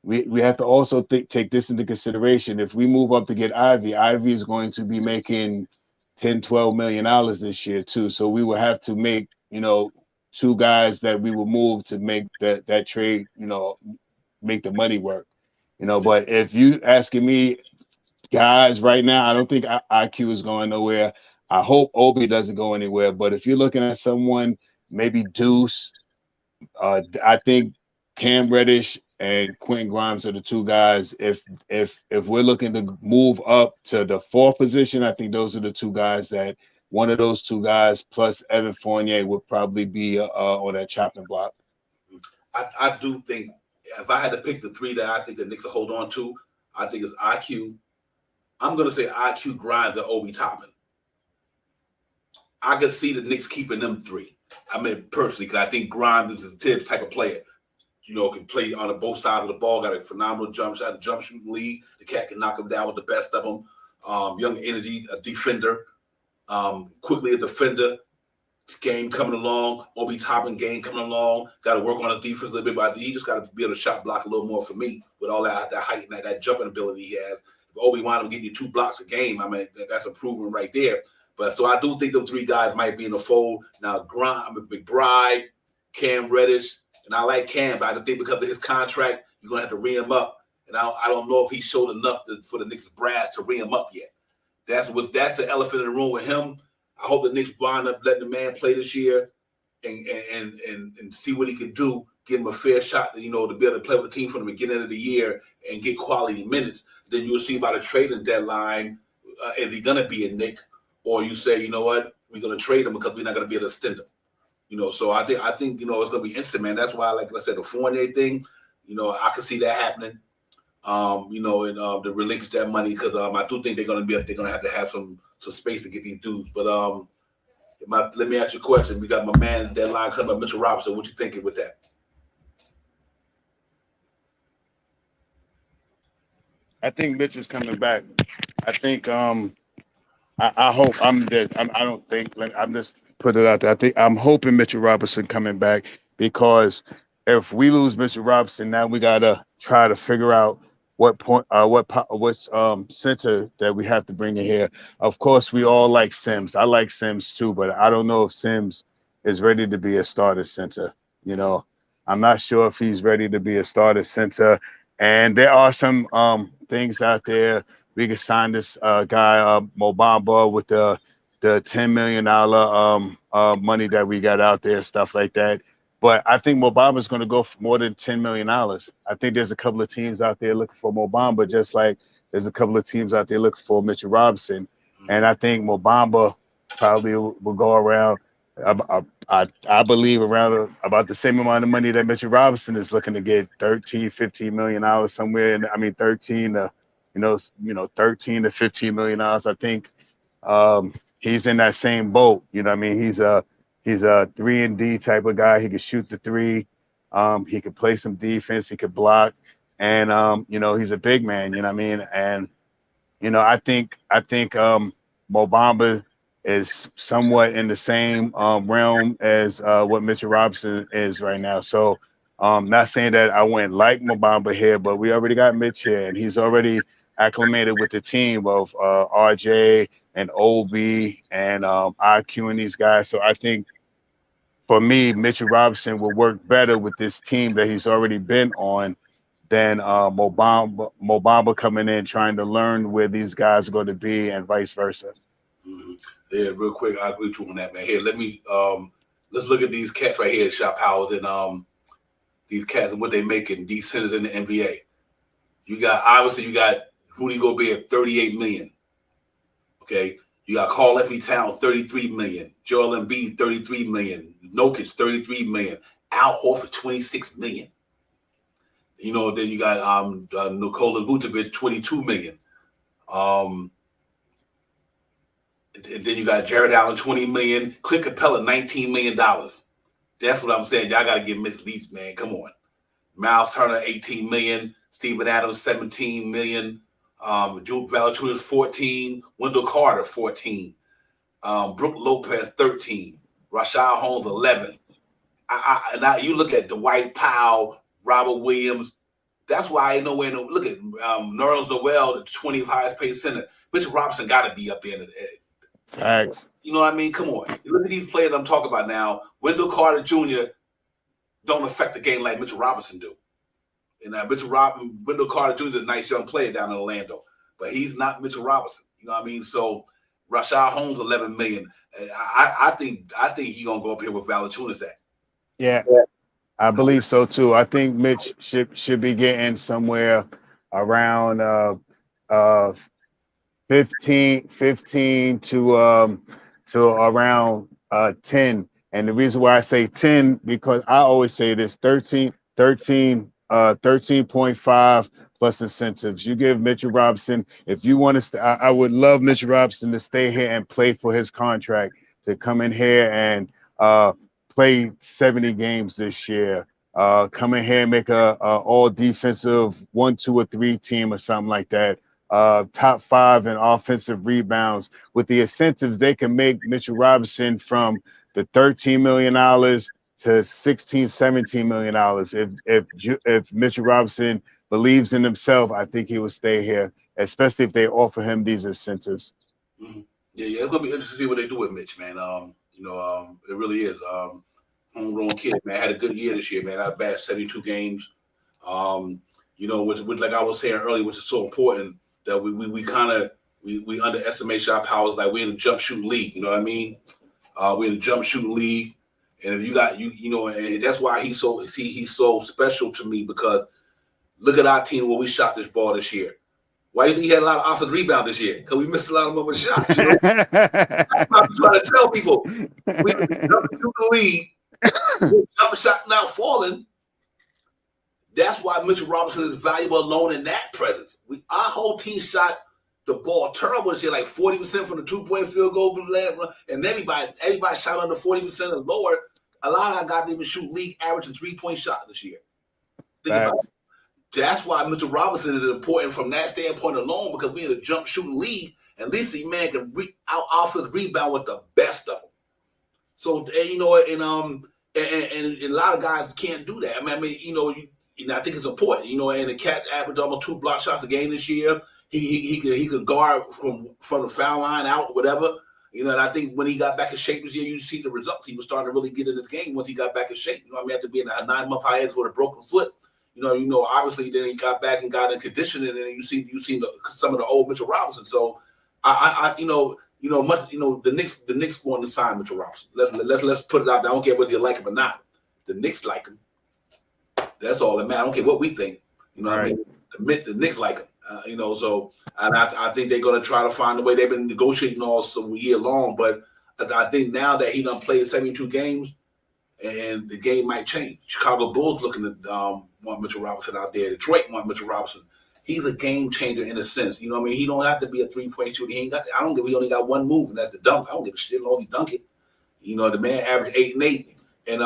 we have to also take this into consideration. If we move up to get Ivy is going to be making $10-12 million this year too. So we will have to make two guys that we will move to make that trade, make the money work. But if you asking me, guys, right now, I don't think IQ is going nowhere. I hope Obi doesn't go anywhere. But if you're looking at someone, maybe Deuce, I think Cam Reddish and Quentin Grimes are the two guys. If we're looking to move up to the fourth position, I think those are the two guys that one of those two guys plus Evan Fournier would probably be on that chopping block. I do think if I had to pick the three that I think the Knicks will hold on to, I think it's IQ. I'm going to say IQ, Grimes, and Obi Toppin. I could see the Knicks keeping them three. I mean, personally, because I think Grimes is a Tibbs type of player. Can play on both sides of the ball, got a phenomenal jump shooting lead. The cat can knock him down with the best of them. Young energy, a defender. Quickly a defender. Game coming along. Obi Toppin game coming along. Got to work on the defense a little bit, but he just got to be able to shot block a little more for me with all that height and that jumping ability he has. If Obi wind up getting you 2 blocks a game, I mean that's improvement right there. But so I do think them 3 guys might be in the fold now. McBride, Cam Reddish, and I like Cam, but I think because of his contract, you're gonna have to re him up. And I don't know if he showed enough for the Knicks brass to re him up yet. That's the elephant in the room with him. I hope the Knicks wind up letting the man play this year and see what he can do. Give him a fair shot, to be able to play with the team from the beginning of the year and get quality minutes. Then you'll see by the trading deadline, is he going to be a Knick? Or you say, you know what, we're going to trade him because we're not going to be able to extend him. So I think it's going to be instant, man. That's why, like I said, the Fournier thing, I can see that happening. To relinquish that money because I do think they're going to have to have some space to get these dudes. But let me ask you a question. We got my man deadline coming up, Mitchell Robinson. What you thinking with that? I think Mitch is coming back. I think I hope I don't think I'm just put it out there. I'm hoping Mitchell Robinson coming back because if we lose Mitchell Robinson, now we gotta try to figure out what center that we have to bring in here. Of course, we all like Sims. I like Sims too, but I don't know if Sims is ready to be a starter center. I'm not sure if he's ready to be a starter center. And there are some things out there. We could sign this guy Mo Bamba with the $10 million money that we got out there, stuff like that. But I think Mo Bamba is going to go for more than $10 million. I think there's a couple of teams out there looking for Mo Bamba, just like there's a couple of teams out there looking for Mitchell Robinson. And I think Mo Bamba probably will go around, I believe, around about the same amount of money that Mitchell Robinson is looking to get, $13-15 million somewhere. And I mean, 13 to 15 million dollars. I think he's in that same boat. I mean, he's a 3-and-D type of guy. He can shoot the 3. He could play some defense. He could block, and he's a big man. You know what I mean? And I think Mo Bamba is somewhat in the same realm as what Mitchell Robinson is right now. So, not saying that I wouldn't like Mo Bamba here, but we already got Mitch here, and he's already acclimated with the team of RJ and Obi and IQ and these guys. So I think, for me, Mitchell Robinson will work better with this team that he's already been on than Mo Bamba coming in trying to learn where these guys are going to be and vice versa. Mm-hmm. Yeah, real quick, I agree with you on that, man. Here, let me let's look at these cats right here, Shop Howard, and these cats and what they making, these centers in the NBA. You got Rudy Gobert, $38 million. Okay. You got Karl Anthony Towns, $33 million. Joel Embiid, $33 million. Jokic, $33 million. Al Horford, $26 million. Then you got Nikola Vucevic, $22 million. And then you got Jared Allen, $20 million. Clint Capella, $19 million. That's what I'm saying. Y'all got to give Mitch Leach, man. Come on. Miles Turner, $18 million. Steven Adams, $17 million. Jude Valanciunas, 14. Wendell Carter, 14. Brook Lopez, 13. Rashad Holmes, 11. Now you look at Dwight Powell, Robert Williams. That's why I ain't nowhere. Look at Nerlens Noel, the 20th highest paid center. Mitchell Robinson got to be up there. Facts. You know what I mean? Come on. You look at these players I'm talking about now. Wendell Carter Jr. don't affect the game like Mitchell Robinson do. And Wendell Carter Jr. is a nice young player down in Orlando, but he's not Mitchell Robinson. You know what I mean? So Rashad Holmes, $11 million. I think he's gonna go up here with Valanciunas at. Yeah, I believe so too. I think Mitch should be getting somewhere around 15 to around 10. And the reason why I say 10, because I always say this 13.5 plus incentives. You give Mitchell Robinson, if you want to, I would love Mitchell Robinson to stay here and play for his contract, to come in here and play 70 games this year. Come in here and make a all defensive 1, 2, or 3 team or something like that. top 5 in offensive rebounds. With the incentives, they can make Mitchell Robinson from the $13 million to 16, $17 million. If Mitchell Robinson believes in himself, I think he will stay here, especially if they offer him these incentives. Mm-hmm. Yeah, it's gonna be interesting to see what they do with Mitch, man. It really is. Homegrown kid, man, had a good year this year, man. Not bad, 72 games. Which like I was saying earlier, which is so important that we kind of we underestimate our powers. Like we're in a jump shooting league, you know what I mean? We're in a jump shooting league, and if you got and that's why he's so special to me, because look at our team where we shot this ball this year. Why do you think he had a lot of offensive rebound this year? Because we missed a lot of moment shots. That's what I'm trying to tell people. We in the jump shooting league, jump shot not falling. That's why Mitchell Robinson is valuable alone in that presence. Our whole team shot the ball terrible this year, like 40% from the 2-point field goal, and everybody shot under 40% or lower. A lot of our guys didn't even shoot league average and 3-point shot this year. Think about it. That's why Mitchell Robinson is important from that standpoint alone, because we're in a jump shooting league, and at least the man can offensive rebound with the best of them. So and a lot of guys can't do that. I think it's important, and the cat averaged almost 2 block shots a game this year. He could guard from the foul line out, whatever. And I think when he got back in shape this year, you see the results. He was starting to really get in the game once he got back in shape. After being a 9-month hiatus with a broken foot, obviously then he got back and got in conditioning, and you see some of the old Mitchell Robinson. So the Knicks want to sign Mitchell Robinson. Let's put it out there. I don't care whether you like him or not. The Knicks like him. That's all that matters. I don't care what we think. What I mean? The Knicks like him. So I think they're going to try to find a way. They've been negotiating all year long, but I think now that he done played 72 games, and the game might change. Chicago Bulls looking to want Mitchell Robinson out there. Detroit want Mitchell Robinson. He's a game changer in a sense. He don't have to be a 3-point shooter. He only got one move, and that's the dunk. I don't give a shit as long as he dunk it. The man averaged 8 and 8, and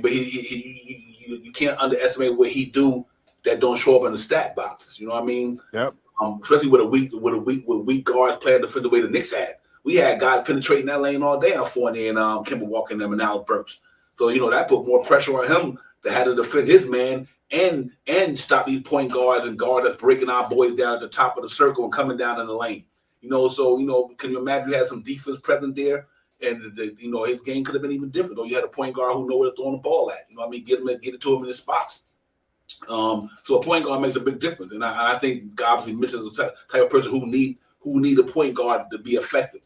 but you can't underestimate what he do that don't show up in the stat boxes. You know what I mean? Yep. Especially with weak guards playing defend the way the Knicks had. We had guys penetrating that lane all day on Fournier and Kemba Walker and them and Alec Burks. So that put more pressure on him to have to defend his man and stop these point guards and guards that's breaking our boys down at the top of the circle and coming down in the lane. Can you imagine you had some defense present there, and his game could have been even different. Though you had a point guard who know where to throw the ball at. Get it to him in his spots. So a point guard makes a big difference, and I think obviously Mitch is the type of person who need a point guard to be effective.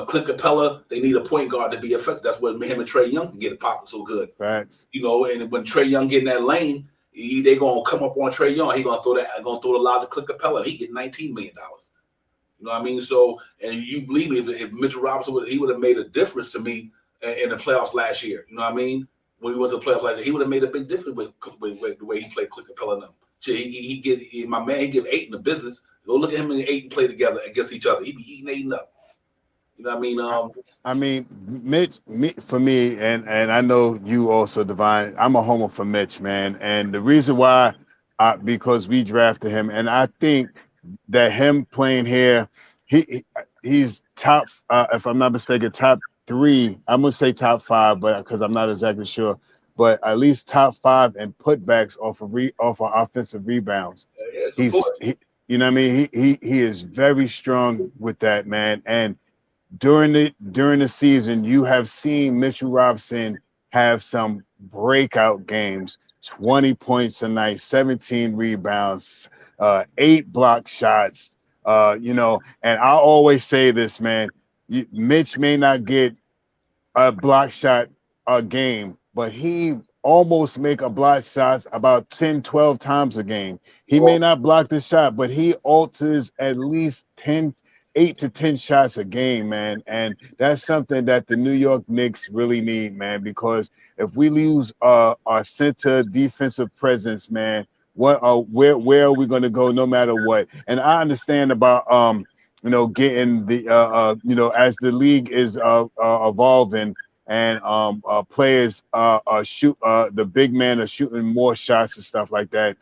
Clint Capella, they need a point guard to be effective. That's what him and Trae Young can get it popping so good. Right. And when Trae Young get in that lane, they gonna come up on Trae Young. He gonna throw the lob to Clint Capella. He get $19 million. You know what I mean? So, and you believe me, if Mitchell Robinson would have made a difference to me in the playoffs last year. You know what I mean? When we went to the playoffs last year, he would have made a big difference with the way he played Clint Capella and them. So he give 8 in the business. Go look at him and 8 and play together against each other. He be eating 8 up. You know what I mean? Mitch, for me, and I know you also, Divine, I'm a homer for Mitch, man. And the reason why, because we drafted him, and I think that him playing here, he's top, if I'm not mistaken, top 3. I'm gonna say top 5, but because I'm not exactly sure, but at least top 5 in putbacks off of offensive rebounds. You know what I mean? He is very strong with that, man. And during the season, you have seen Mitchell Robinson have some breakout games, 20 points a night, 17 rebounds, 8 block shots, and I always say this, man, Mitch may not get a block shot a game, but he almost make a block shots about 10, 12 times a game. He may not block the shot, but he alters at least 8 to 10 shots a game, man. And that's something that the New York Knicks really need, man, because if we lose our center defensive presence, man, where are we going to go no matter what? And I understand about getting the as the league is evolving and players shoot the big men are shooting more shots and stuff like that.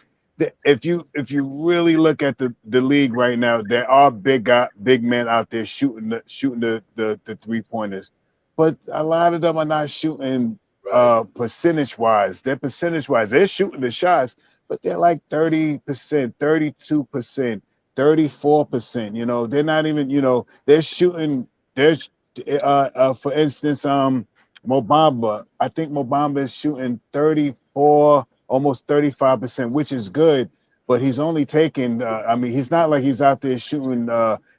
if you really look at the league right now, there are big men out there shooting the 3-pointers, but a lot of them are not shooting Right. percentage wise. They're percentage wise. They're shooting the shots, but they're like 30%, 32%, 34%. You know, they're not even, you know, they're shooting. There's for instance, Mobamba. I think Mobamba is shooting 34, almost 35%, which is good. But he's only taking. I mean, he's not like he's out there shooting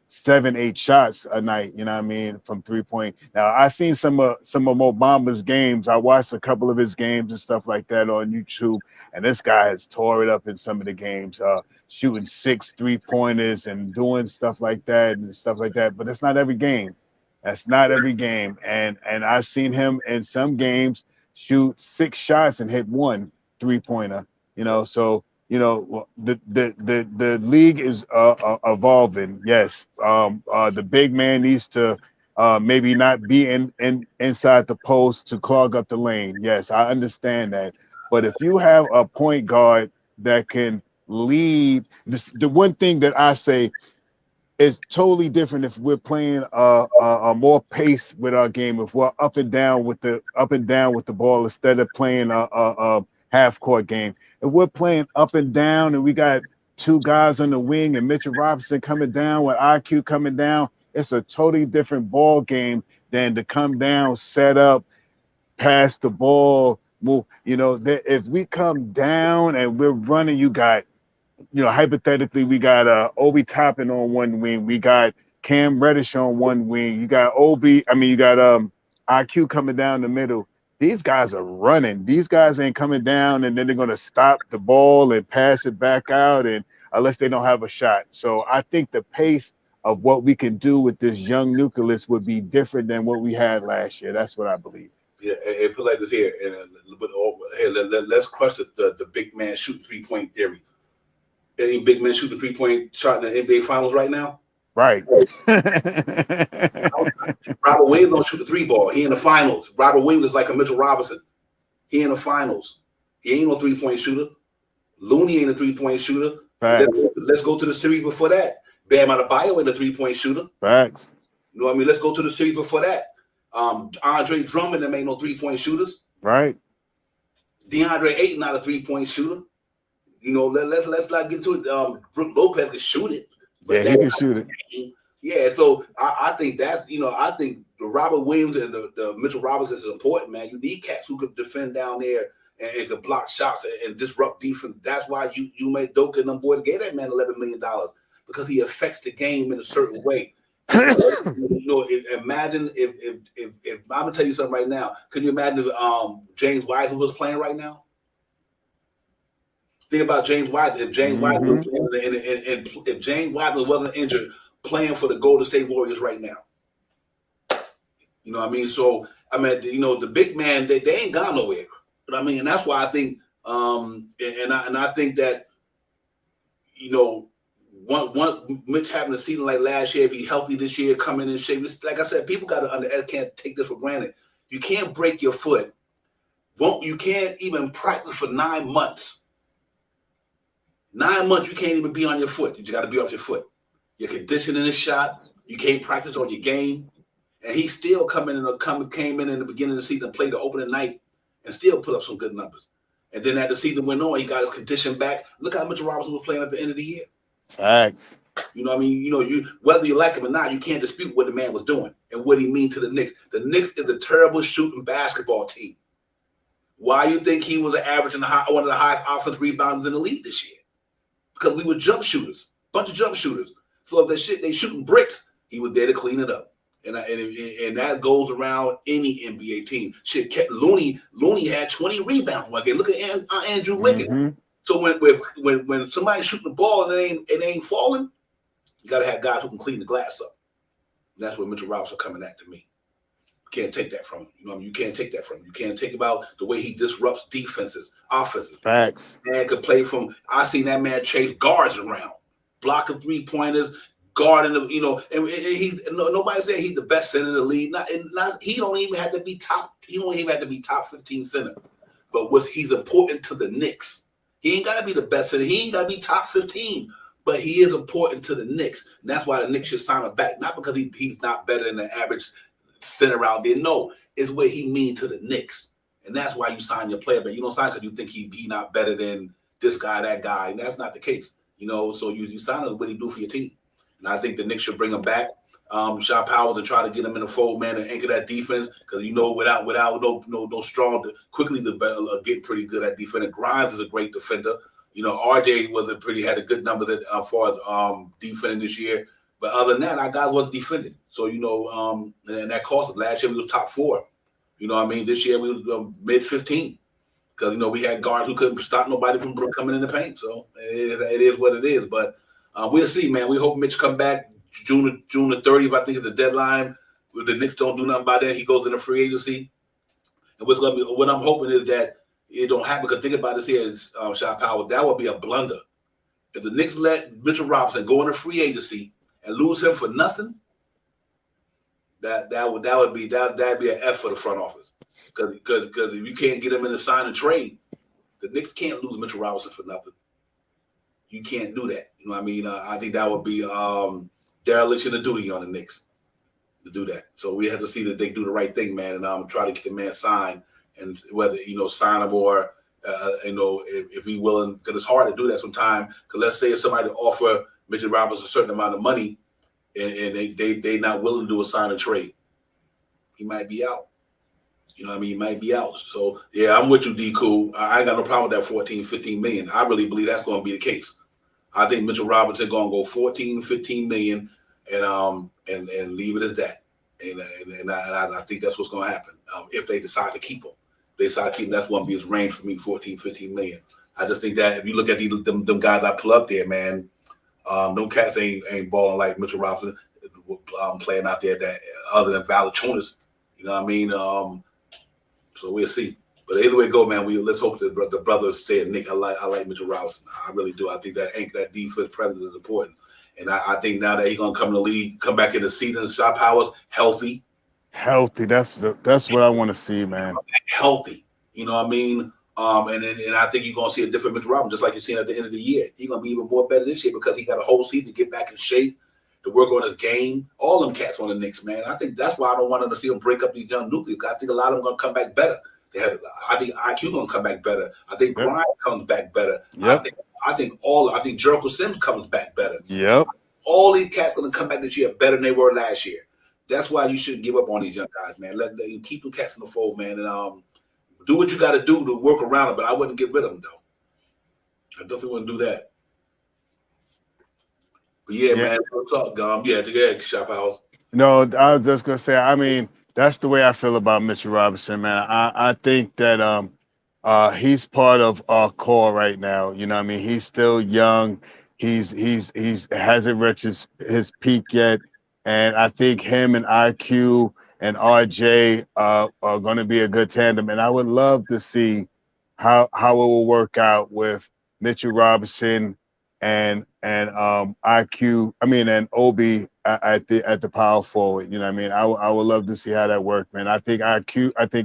7, 8 shots a night. You know what I mean, from 3-point. Now I seen some of Mobamba's games. I watched a couple of his games and stuff like that on YouTube, and this guy has tore it up in some of the games, shooting 6 3-pointers and doing stuff like that and stuff like that. But it's not every game. That's not every game. And I've seen him in some games shoot 6 shots and hit 1 3-pointer. You know, so you know the league is evolving. Yes, the big man needs to maybe not be inside the post to clog up the lane. Yes, I understand that. But if you have a point guard that can lead, the one thing that I say, it's totally different if we're playing a more pace with our game. If we're up and down with the ball instead of playing a half court game. If we're playing up and down and we got 2 guys on the wing and Mitchell Robinson coming down with IQ coming down, it's a totally different ball game than to come down, set up, pass the ball, move. You know, if we come down and we're running, you got, you know, hypothetically, we got Obi Toppin on one wing, we got Cam Reddish on one wing, you got you got IQ coming down the middle. These guys are running. These guys ain't coming down and then they're gonna stop the ball and pass it back out, and unless they don't have a shot. So I think the pace of what we can do with this young nucleus would be different than what we had last year. That's what I believe. Yeah, and put like this here, and let's crush the big man shooting 3-point theory. Any big men shooting 3-point shot in the NBA Finals right now? Right. Robert Williams don't shoot the 3 ball. He in the finals. Robert Williams is like a Mitchell Robinson. He in the finals. He ain't no 3-point shooter. Looney ain't a 3-point shooter. Let's go to the series before that. Bam Adebayo ain't a 3-point shooter. Facts. You know what I mean? Let's go to the series before that. Andre Drummond, them ain't no 3-point shooters. Right. DeAndre Ayton not a 3-point shooter. You know, let's not get to it. Brook Lopez can shoot it. But yeah, he can shoot it. Yeah, so I think that's, you know, I think the Robert Williams and the Mitchell Robinson is important, man. You need cats who could defend down there and could block shots and disrupt defense. That's why you made Doka and them boys gave that man $11 million, because he affects the game in a certain way. You know, imagine if I'm gonna tell you something right now. Can you imagine if James Wiseman was playing right now? Think about James Wiseman. If James Wiseman was playing, and if James Wiseman wasn't injured, playing for the Golden State Warriors right now. You know what I mean? So I mean, you know, the big man, they ain't gone nowhere. But I mean, and that's why I think, and I think that, you know, one Mitch having a season like last year, if he's healthy this year, coming in shape. Like I said, people can't take this for granted. You can't break your foot. You can't even practice for 9 months. 9 months, you can't even be on your foot. You got to be off your foot. Your conditioning is shot. You can't practice on your game. And he still came in in the beginning of the season, played the opening night, and still put up some good numbers. And then as the season went on, he got his condition back. Look how Mitchell Robinson was playing at the end of the year. Facts. You know what I mean? You know, whether you like him or not, you can't dispute what the man was doing and what he means to the Knicks. The Knicks is a terrible shooting basketball team. Why you think he was averaging one of the highest offensive rebounders in the league this year? Because we were jump shooters, bunch of jump shooters. So if they shooting bricks, he was there to clean it up. And that goes around any NBA team. Shit, Looney had 20 rebounds. Okay, look at Andrew Wiggins. So when somebody's shooting the ball and it ain't falling, you gotta have guys who can clean the glass up. And that's where Mitchell Robinson coming at to me. Can't take that from him. You know what I mean? You can't take that from him. You can't take about the way he disrupts defenses, offenses. Facts. Man could play from. I seen that man chase guards around, blocking 3-pointers, guarding the. You know, and nobody said he's the best center in the league. He don't even have to be top. He don't even have to be top 15 center. But he's important to the Knicks. He ain't got to be the best center. He ain't got to be top 15, but he is important to the Knicks. And that's why the Knicks should sign him back. Not because he's not better than the average center out there. No, it's what he means to the Knicks. And that's why you sign your player. But you don't sign because you think he not better than this guy, that guy. And that's not the case. So you sign him what he do for your team. And I think the Knicks should bring him back. Shot Powell to try to get him in the fold, man, and anchor that defense. Because without no strong, quickly the getting pretty good at defense. Grimes is a great defender. RJ had a good number that for defending this year. But other than that, our guys wasn't defending. So and that cost us. Last year we was top 4. This year we was mid 15. Because we had guards who couldn't stop nobody from coming in the paint. So it is what it is. But we'll see, man. We hope Mitch come back. June the 30th, I think, is the deadline. The Knicks don't do nothing by then. He goes into free agency. And what I'm hoping is that it don't happen. Because think about this here, Shot Power. That would be a blunder. If the Knicks let Mitchell Robinson go into free agency and lose him for nothing, that'd be an F for the front office. Because if you can't get him in a sign and trade, the Knicks can't lose Mitchell Robinson for nothing. You can't do that. I think that would be dereliction of duty on the Knicks to do that. So we have to see that they do the right thing, man, and try to get the man signed, and whether sign him or if he willing, because it's hard to do that sometimes. Because let's say if somebody offer Mitchell Robinson a certain amount of money, and they not willing to do a sign and trade, he might be out. He might be out. So yeah, I'm with you, D. Cool. I ain't got no problem with that 14, 15 million. I really believe that's going to be the case. I think Mitchell Robinson gonna go 14, 15 million, and leave it as that. And I think that's what's gonna happen if they decide to keep him. If they decide to keep him, that's gonna be his range for me, 14, 15 million. I just think that if you look at them guys I pull up there, man, them cats ain't balling like Mitchell Robinson, playing out there that other than Valanciunas. You know what I mean? So we'll see. But either way go, man, let's hope that the brothers stay in Nick. I like Mitchell Robinson. I really do. I think that defense presence is important. And I think now that he's gonna come in the league, come back in the season, Shot Powers healthy. Healthy. That's what I want to see, man. Healthy. You know what I mean? And I think you're gonna see a different Mitchell Robinson, just like you're seeing at the end of the year. He's gonna be even more better this year because he got a whole season to get back in shape, to work on his game. All them cats on the Knicks, man. I think that's why I don't want them to see them break up these young nucleus. I think a lot of them gonna come back better. I think IQ gonna come back better. I think Bryant comes back better. Yep. I think Jericho Sims comes back better. Yep. All these cats gonna come back this year better than they were last year. That's why you shouldn't give up on these young guys, man. Let you keep the cats in the fold, man, and do what you got to do to work around it. But I wouldn't get rid of them though. I definitely wouldn't do that. But yeah. Man, what's up, Gum? Yeah, Shop House. No, I was just gonna say. I mean, that's the way I feel about Mitchell Robinson, man. I think that he's part of our core right now. You know what I mean? He's still young. He's hasn't reached his peak yet. And I think him and IQ and RJ are going to be a good tandem. And I would love to see how it will work out with Mitchell Robinson and IQ. I mean, and Obi at the power forward. You know what I mean? I would love to see how that works, man. I think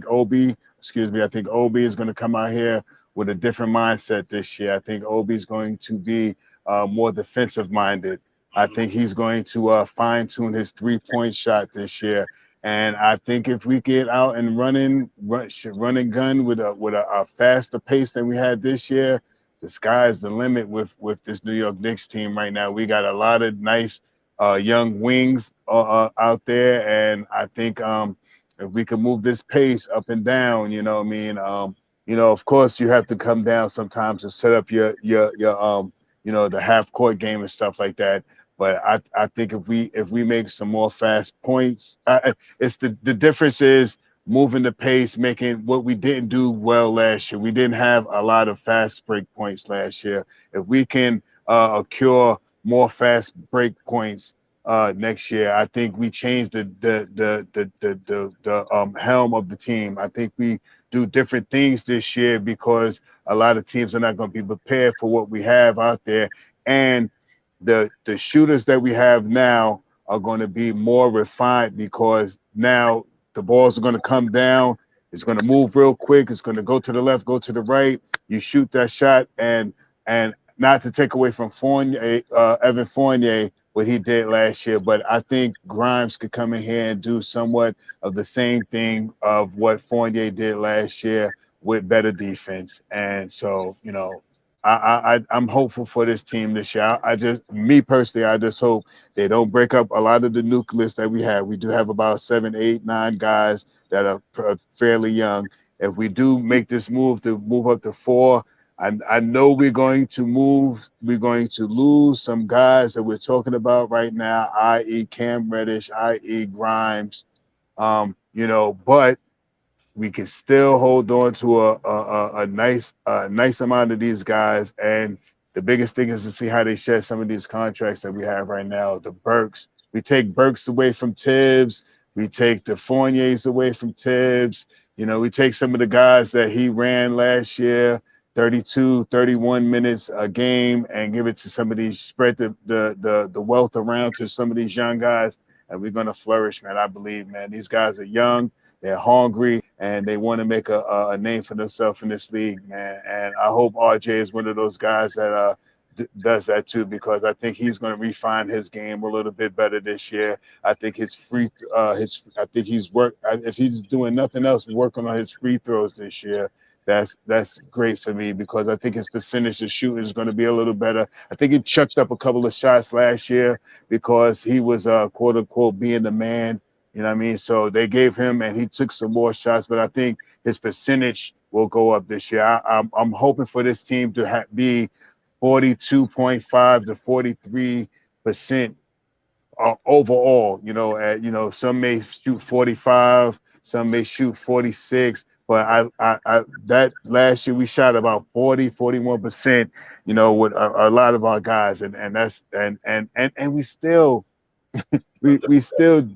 Obi is going to come out here with a different mindset this year. I think Obi is going to be more defensive minded. I think he's going to fine tune his 3-point shot this year. And I think if we get out and run and gun with a faster pace than we had this year, the sky's the limit with this New York Knicks team right now. We got a lot of nice young wings out there, and I think if we can move this pace up and down, you know what I mean. Of course, you have to come down sometimes to set up your the half court game and stuff like that. But I think if we make some more fast points, it's the difference is moving the pace, making what we didn't do well last year. We didn't have a lot of fast break points last year. If we can occur more fast break points next year, I think we change the helm of the team. I think we do different things this year because a lot of teams are not going to be prepared for what we have out there, and the shooters that we have now are going to be more refined because now the balls are going to come down. It's going to move real quick. It's going to go to the left, go to the right. You shoot that shot, and not to take away from Fournier, Evan Fournier, what he did last year, but I think Grimes could come in here and do somewhat of the same thing of what Fournier did last year with better defense. And so, you know, I'm hopeful for this team this year. Me personally, I just hope they don't break up a lot of the nucleus that we have. We do have about 7, 8, 9 guys that are fairly young. If we do make this move to move up to 4, I know we're going to lose some guys that we're talking about right now, i.e. Cam Reddish, i.e. Grimes, you know, but we can still hold on to a nice amount of these guys. And the biggest thing is to see how they shed some of these contracts that we have right now. The Burks, we take Burks away from Tibbs. We take the Fourniers away from Tibbs. You know, we take some of the guys that he ran last year, 32, 31 minutes a game, and give it to some of these, spread the wealth around to some of these young guys, and we're going to flourish, man. I believe, man. These guys are young. They're hungry, and they want to make a name for themselves in this league, man. And I hope RJ is one of those guys that does that too, because I think he's going to refine his game a little bit better this year. I think if he's doing nothing else, working on his free throws this year. That's great for me, because I think his percentage of shooting is going to be a little better. I think he chucked up a couple of shots last year because he was quote unquote being the man. You know what I mean? So they gave him, and he took some more shots, but I think his percentage will go up this year. I'm hoping for this team to be 42.5 to 43% overall. You know, some may shoot 45, some may shoot 46, but that last year we shot about 41%. You know, with a lot of our guys, and that's and we still we still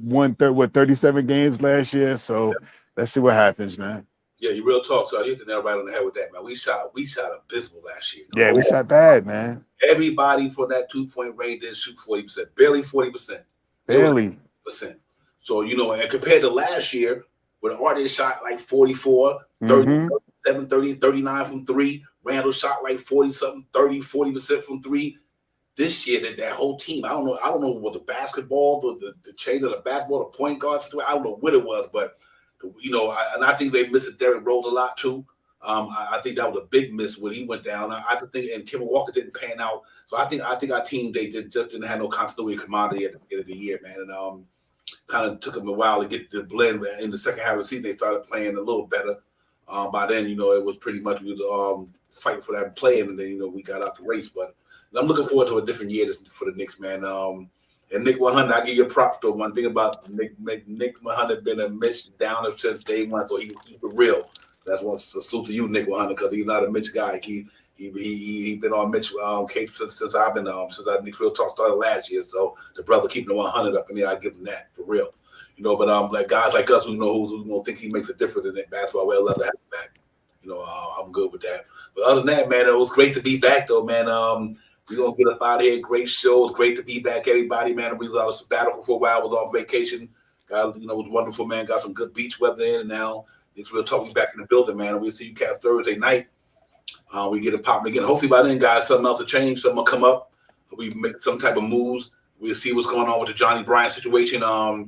won 37 games last year. So let's see what happens, man. Yeah, you real talk. So you hit the nail right on the head with that, man. We shot abysmal last year. Yeah, we shot bad, man. Everybody for that 2-point range didn't shoot 40%, barely 40%. Barely. Percent. So, you know, and compared to last year, when Artie shot like 44, 30, 37, 30, 39 from 3, Randall shot like 40-something, 30, 40% from 3. This year, that whole team, I don't know what the basketball, the change of the basketball, the point guards, I don't know what it was, but you know, I think they missed Derrick Rose a lot too. I think that was a big miss when he went down. I think, and Kemba Walker didn't pan out. So I think our team, they just didn't have no continuity and commodity at the end of the year, man. And kind of took them a while to get the blend. In the second half of the season, they started playing a little better. By then, you know, it was pretty much we was fighting for that play, and then, you know, we got out the race. But I'm looking forward to a different year for the Knicks, man. And Nick 100, I give you props though. One thing about Nick 100 been a Mitch downer since day one, so he real. That's one salute to you, Nick 100, because he's not a Mitch guy. He been on Mitch Cape since I've been since our Knicks Real Talk started last year. So the brother keeping the 100 up in there, I give him that for real. You know, but like guys like us who think he makes a difference in that basketball, we'll love to have him back. You know, I'm good with that. But other than that, man, it was great to be back though, man. We're going to get up out of here. Great show. It's great to be back, everybody, man. We was on a sabbatical for a while. I was on vacation. It was wonderful, man. Got some good beach weather in, and now it's real talk. We back in the building, man. We'll see you cats Thursday night. We get it popping again. Hopefully by then, guys, something else will change. Something will come up. We make some type of moves. We'll see what's going on with the Johnnie Bryant situation. I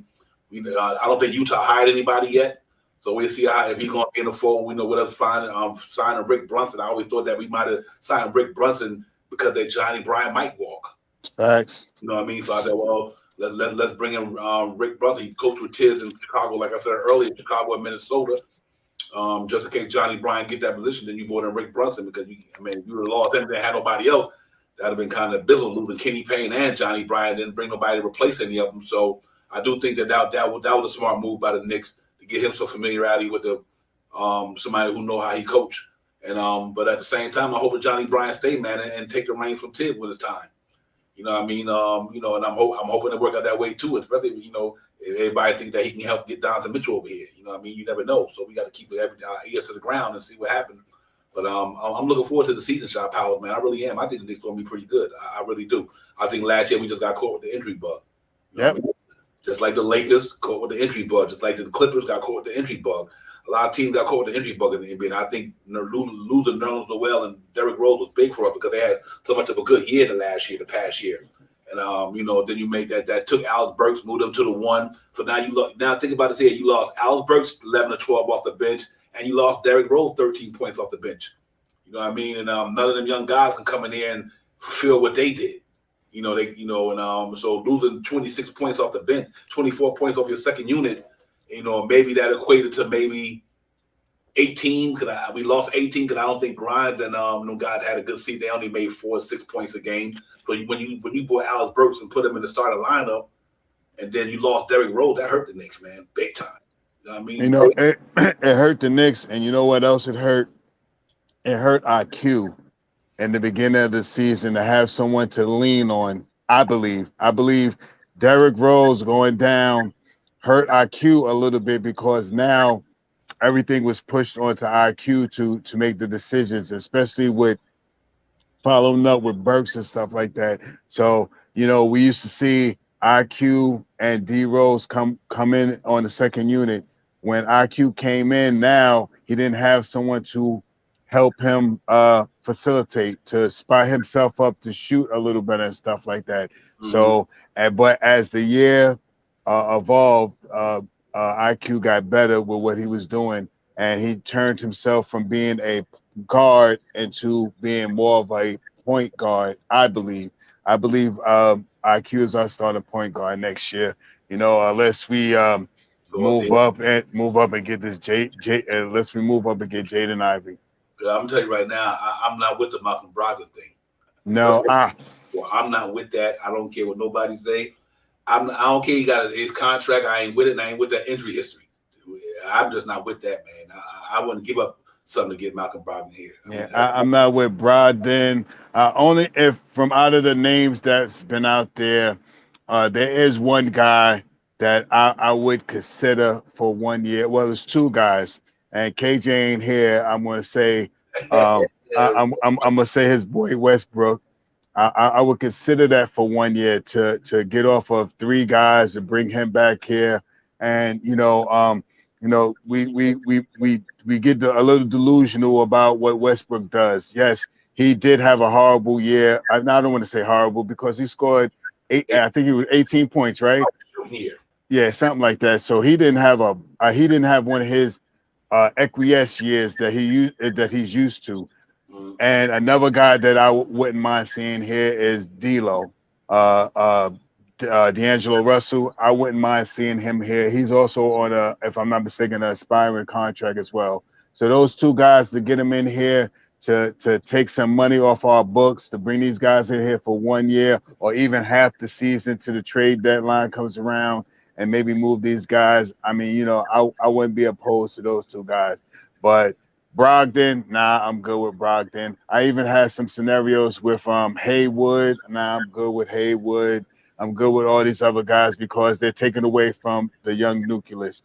don't think Utah hired anybody yet. So we'll see if he's going to be in the fold. We know what else signing Rick Brunson. I always thought that we might have signed Rick Brunson because that Johnnie Bryant might walk. Facts. You know what I mean? So I said, well, let's bring in Rick Brunson. He coached with Tibbs in Chicago, like I said earlier, Chicago and Minnesota. Just in case Johnnie Bryant get that position, then you brought in Rick Brunson because you would have lost him and had nobody else. That'd have been kind of bitter losing Kenny Payne and Johnnie Bryant. Didn't bring nobody to replace any of them. So I do think that was a smart move by the Knicks to get him some familiarity with the somebody who know how he coach. And but at the same time, I hope that Johnnie Bryant stay, man, and take the reign from Tibbs when it's time. You know what I mean? And I'm hoping to work out that way too, especially if everybody think that he can help get Donovan Mitchell over here. You know what I mean? You never know. So we got to keep our ear to the ground and see what happens. But I'm looking forward to the season, Shot Powers, man. I really am. I think the Knicks going to be pretty good. I really do. I think last year we just got caught with the injury bug. You know what I mean? Just like the Lakers caught with the injury bug, just like the Clippers got caught with the injury bug. a lot of teams got caught with the injury bug in the NBA. And I think losing Nerlens Noel and Derrick Rose was big for us because they had so much of a good year the past year. And then you made that took Alex Burks, moved them to the 1. So now think about this here. You lost Alex Burks 11 or 12 off the bench, and you lost Derrick Rose 13 points off the bench. You know what I mean? And none of them young guys can come in there and fulfill what they did. So losing 26 points off the bench, 24 points off your second unit, maybe that equated to maybe 18. We lost 18 because I don't think Grimes and God had a good season. They only made 4 or 6 points a game. So when you brought Alex Burks and put him in the starting lineup, and then you lost Derrick Rose, that hurt the Knicks, man, big time. You know what I mean? It hurt the Knicks, and you know what else it hurt? It hurt IQ in the beginning of the season to have someone to lean on. I believe Derrick Rose going down hurt IQ a little bit because now everything was pushed onto IQ to make the decisions, especially with following up with Burks and stuff like that. So, we used to see IQ and D Rose come in on the second unit. When IQ came in, now he didn't have someone to help him facilitate, to spy himself up to shoot a little better and stuff like that. Mm-hmm. So, but as the year evolved, IQ got better with what he was doing, and he turned himself from being a guard into being more of a point guard. I believe IQ is our starting point guard next year. Unless we move up and get this unless we move up and get Jaden Ivey. I'm gonna tell you right now, I'm not with the Malcolm Brogdon thing. No, I'm not with that. I don't care what nobody say. I don't care. He got his contract. I ain't with it. And I ain't with that injury history. I'm just not with that, man. I wouldn't give up something to get Malcolm Brogdon here. I'm not with Brogdon. Only if from out of the names that's been out there, there is one guy that I would consider for 1 year. Well, there's 2 guys, and KJ ain't here. I'm gonna say, I'm gonna say his boy Westbrook. I would consider that for 1 year to get off of 3 guys and bring him back here, and we get a little delusional about what Westbrook does. Yes, he did have a horrible year. I don't want to say horrible because he scored 8. I think it was 18 points, right? Yeah, something like that. So he didn't have one of his acquiesce years that he's used to. And another guy that I wouldn't mind seeing here is D'Lo, D'Angelo Russell. I wouldn't mind seeing him here. He's also on if I'm not mistaken, an aspiring contract as well. So those 2 guys to get him in here to take some money off our books, to bring these guys in here for 1 year or even half the season till the trade deadline comes around and maybe move these guys. I mean, I wouldn't be opposed to those 2 guys, but Brogdon, I'm good with Brogdon. I even had some scenarios with Haywood. I'm good with Haywood. I'm good with all these other guys because they're taken away from the young nucleus.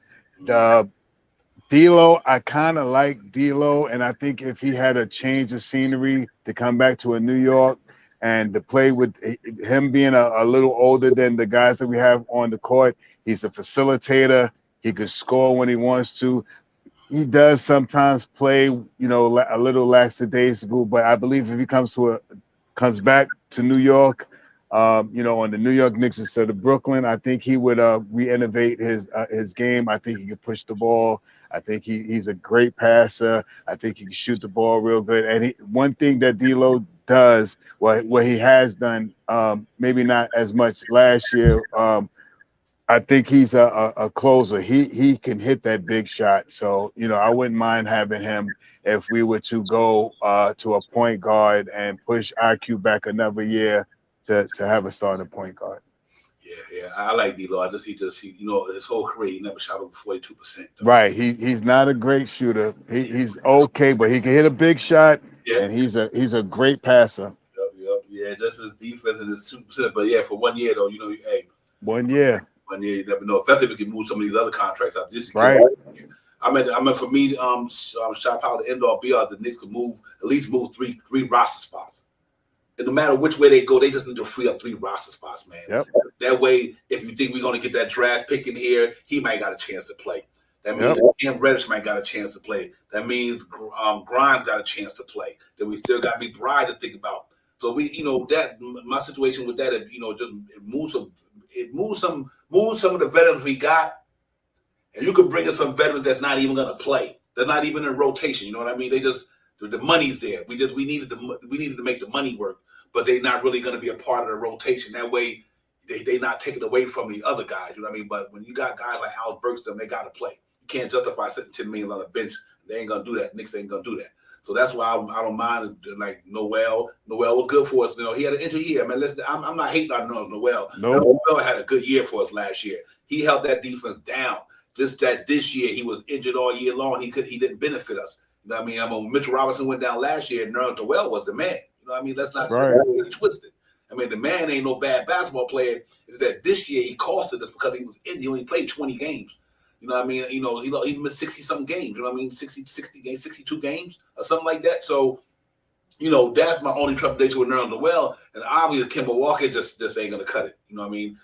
D'Lo, I kind of like D'Lo, and I think if he had a change of scenery to come back to a New York and to play with him being a little older than the guys that we have on the court, he's a facilitator. He could score when he wants to. He does sometimes play, a little lackadaisical, but I believe if he comes back to New York, on the New York Knicks instead of Brooklyn, I think he would re-innovate his game. I think he could push the ball. I think he's a great passer. I think he can shoot the ball real good. And one thing that D'Lo does, what he has done, maybe not as much last year. I think he's a closer. He can hit that big shot. So, I wouldn't mind having him if we were to go to a point guard and push IQ back another year to have a starting point guard. Yeah, I like D'Lo. He his whole career he never shot over 42%. Right. He's not a great shooter. He's okay, but he can hit a big shot, and he's a great passer. Yep. Yeah, that's his defense and his 2%. But yeah, for 1 year though, 1 year. 1 year, you never know. Especially if we can move some of these other contracts out. This right. I mean, for me, shot power the end all be all. The Knicks could at least move three roster spots. And no matter which way they go, they just need to free up 3 roster spots, man. Yep. That way, if you think we're going to get that draft pick in here, he might got a chance to play. That means Cam Reddish might got a chance to play. That means Grimes got a chance to play. Then we still got McBride to think about. So we, that my situation with that, just it moves some of the veterans we got, and you could bring in some veterans that's not even going to play. They're not even in rotation. You know what I mean? They just the money's there. We needed to make the money work, but they're not really going to be a part of the rotation. That way, they not taken away from the other guys. You know what I mean? But when you got guys like Alex Burkston, they got to play. You can't justify sitting $10 million on a bench. They ain't gonna do that. Knicks ain't gonna do that. So that's why I don't mind like Noel. Noel was good for us. He had an injury year. Man, I'm not hating on Noel. Noel had a good year for us last year. He held that defense down. Just that this year he was injured all year long. He didn't benefit us. You know what I mean? Mitchell Robinson went down last year, and Noel was the man. You know what I mean? Let's not get twisted. I mean, the man ain't no bad basketball player. It's that this year he costed us because he was injured. He only played 20 games. You know what I mean? He missed 60-something games. You know what I mean? 60 games, 62 games or something like that. So, that's my only trepidation with Noel. And obviously, Kemba Walker just ain't going to cut it. You know what I mean?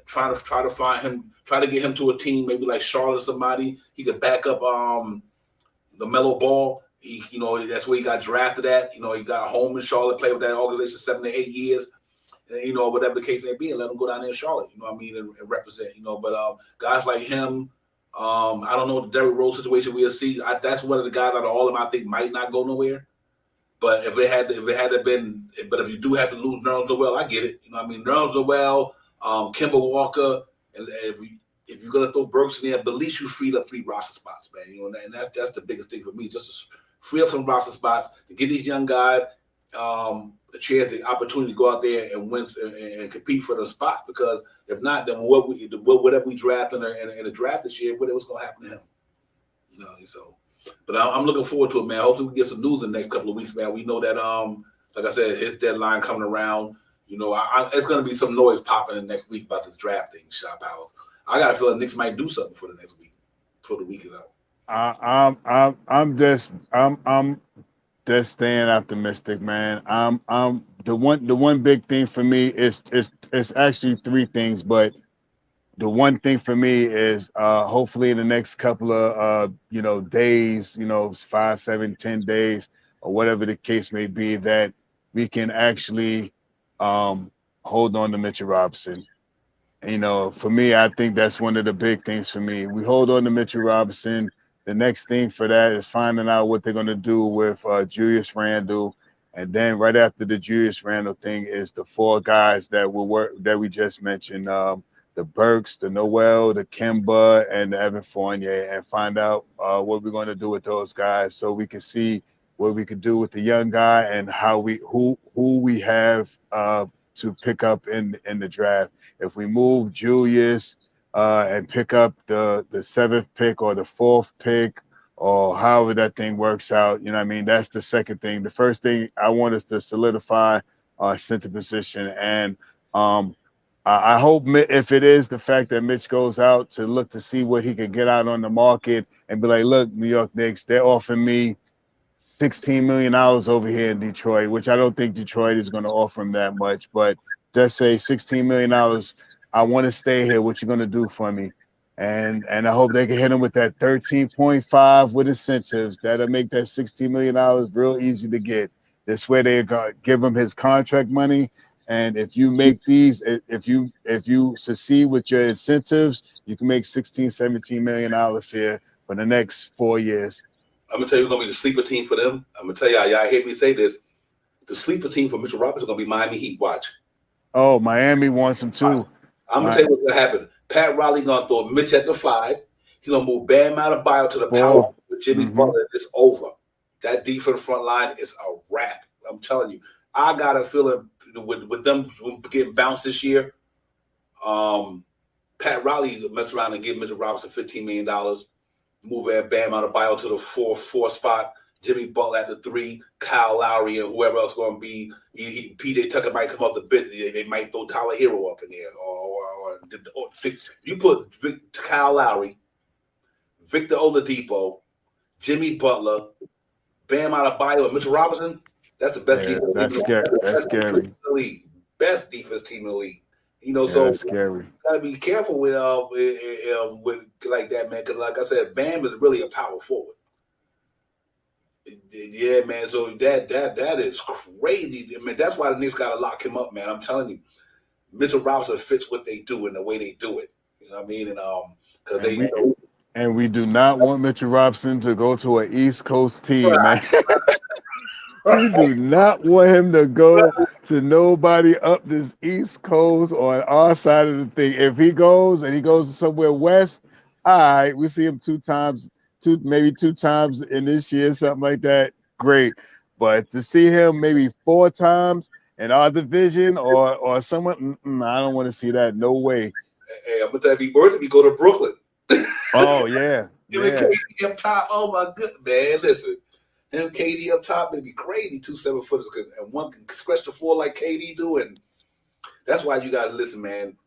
Try to find him, try to get him to a team, maybe like Charlotte or somebody. He could back up the MELO Ball. That's where he got drafted at. He got a home in Charlotte, played with that organization 7 to 8 years. And, whatever the case may be, and let him go down there in Charlotte, you know what I mean, and represent, but guys like him, I don't know the Derrick Rose situation we'll see. That's one of the guys out of all of them I think might not go nowhere. But if you do have to lose Nerlens Noel, I get it. You know what I mean? Nerlens Noel, Kemba Walker, and if you're gonna throw Burks in there, but at least you freed up 3 roster spots, man. And that's the biggest thing for me, just to free up some roster spots to give these young guys a chance, the opportunity to go out there and win and compete for those spots. Because if not, then whatever we draft in the draft this year, what's going to happen to him? So, but I'm looking forward to it, man. Hopefully we get some news in the next couple of weeks, man. We know that, like I said, his deadline coming around. It's going to be some noise popping in the next week about this draft thing, Shop House. I got a feeling Knicks might do something for the next week, before the week is out. I'm just staying optimistic, man. The one big thing for me is actually 3 things, but the one thing for me is hopefully in the next couple of days, 5, 7, 10 days, or whatever the case may be, that we can actually hold on to Mitchell Robinson. For me, I think that's one of the big things for me. We hold on to Mitchell Robinson. The next thing for that is finding out what they're going to do with Julius Randle. And then right after the Julius Randle thing is the 4 guys that we just mentioned, the Burks, the Noel, the Kemba, and the Evan Fournier, and find out what we're going to do with those guys, so we can see what we could do with the young guy and who we have to pick up in the draft. If we move Julius and pick up the 7th pick or the 4th pick, or however that thing works out, you know what I mean? That's the second thing. The first thing, I want us to solidify our center position. And I hope, if it is the fact that Mitch goes out to look to see what he can get out on the market and be like, look, New York Knicks, they're offering me $16 million over here in Detroit, which I don't think Detroit is going to offer him that much. But just say $16 million, I want to stay here. What you going to do for me? And I hope they can hit him with that 13.5 with incentives. That'll make that $16 million real easy to get. This way they're going to give him his contract money. And if you make these, if you succeed with your incentives, you can make $16, $17 million here for the next 4 years. I'm gonna tell you, who's gonna be the sleeper team for them. I'm gonna tell y'all hear me say this. The sleeper team for Mitchell Robinson is gonna be Miami Heat. Watch. Oh, Miami wants him too. I'm gonna tell you what's gonna happen. Pat Riley gonna throw Mitch at the 5. He's gonna move Bam Adebayo to the power with Jimmy Butler. It's over. That defense front line is a wrap. I'm telling you. I got a feeling with them getting bounced this year. Pat Riley mess around and give Mitchell Robinson $15 million. Move Bam Adebayo to the 4 spot. Jimmy Butler at the 3. Kyle Lowry and whoever else going to be. PJ Tucker might come up the bit. They might throw Tyler Hero up in there. Or you put Kyle Lowry, Victor Oladipo, Jimmy Butler, Bam Adebayo, and Mitchell Robinson. That's the best defense. That's scary. Best defense team in the league. You know, Yeah, so that's scary. gotta be careful with like that, man. Because like I said, Bam is really a power forward. Yeah, man. So that is crazy. I mean, that's why the Knicks gotta lock him up, man. I'm telling you, Mitchell Robinson fits what they do and the way they do it. You know what I mean? And because And we do not want Mitchell Robinson to go to an East Coast team, man. We do not want him to go to nobody up this East Coast or on our side of the thing. If he goes and he goes somewhere west, all right, we see him maybe two times in this year, something like that. Great. But to see him maybe 4 times in our division or someone, I don't want to see that. No way. Hey, I'm gonna tell you, be worse if you go to Brooklyn. Oh yeah, KD up top. Oh my good man, listen. Him KD up top, it'd be crazy. 2 7-footers and one can scratch the floor like KD do, and that's why you gotta listen, man.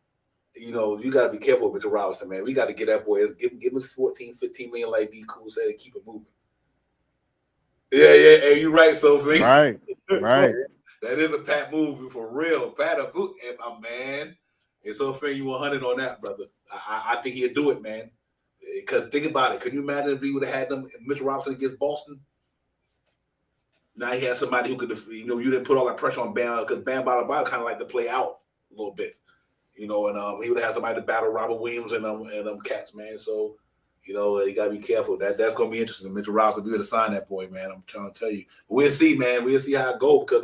You know, you gotta be careful with Mitchell Robinson, man. We gotta get that boy, give him 14, 15 million like D Cool said and keep it moving. Yeah, hey, you're right, Sophie. Right. That is a Pat move for real. Pat a boot, my man. And Sophie, you 100 on that, brother. I think he'll do it, man. Because think about it. Can you imagine if we would have had them Mitchell Robinson against Boston? Now he has somebody who could, you know, you didn't put all that pressure on Bam because Bam Bada kind of like to play out a little bit, you know, and he would have had somebody to battle Robert Williams and them cats, man. So, you know, you gotta be careful. That's gonna be interesting. Mitchell Robinson, we would have signed that boy, man. I'm trying to tell you. But we'll see, man. We'll see how it goes because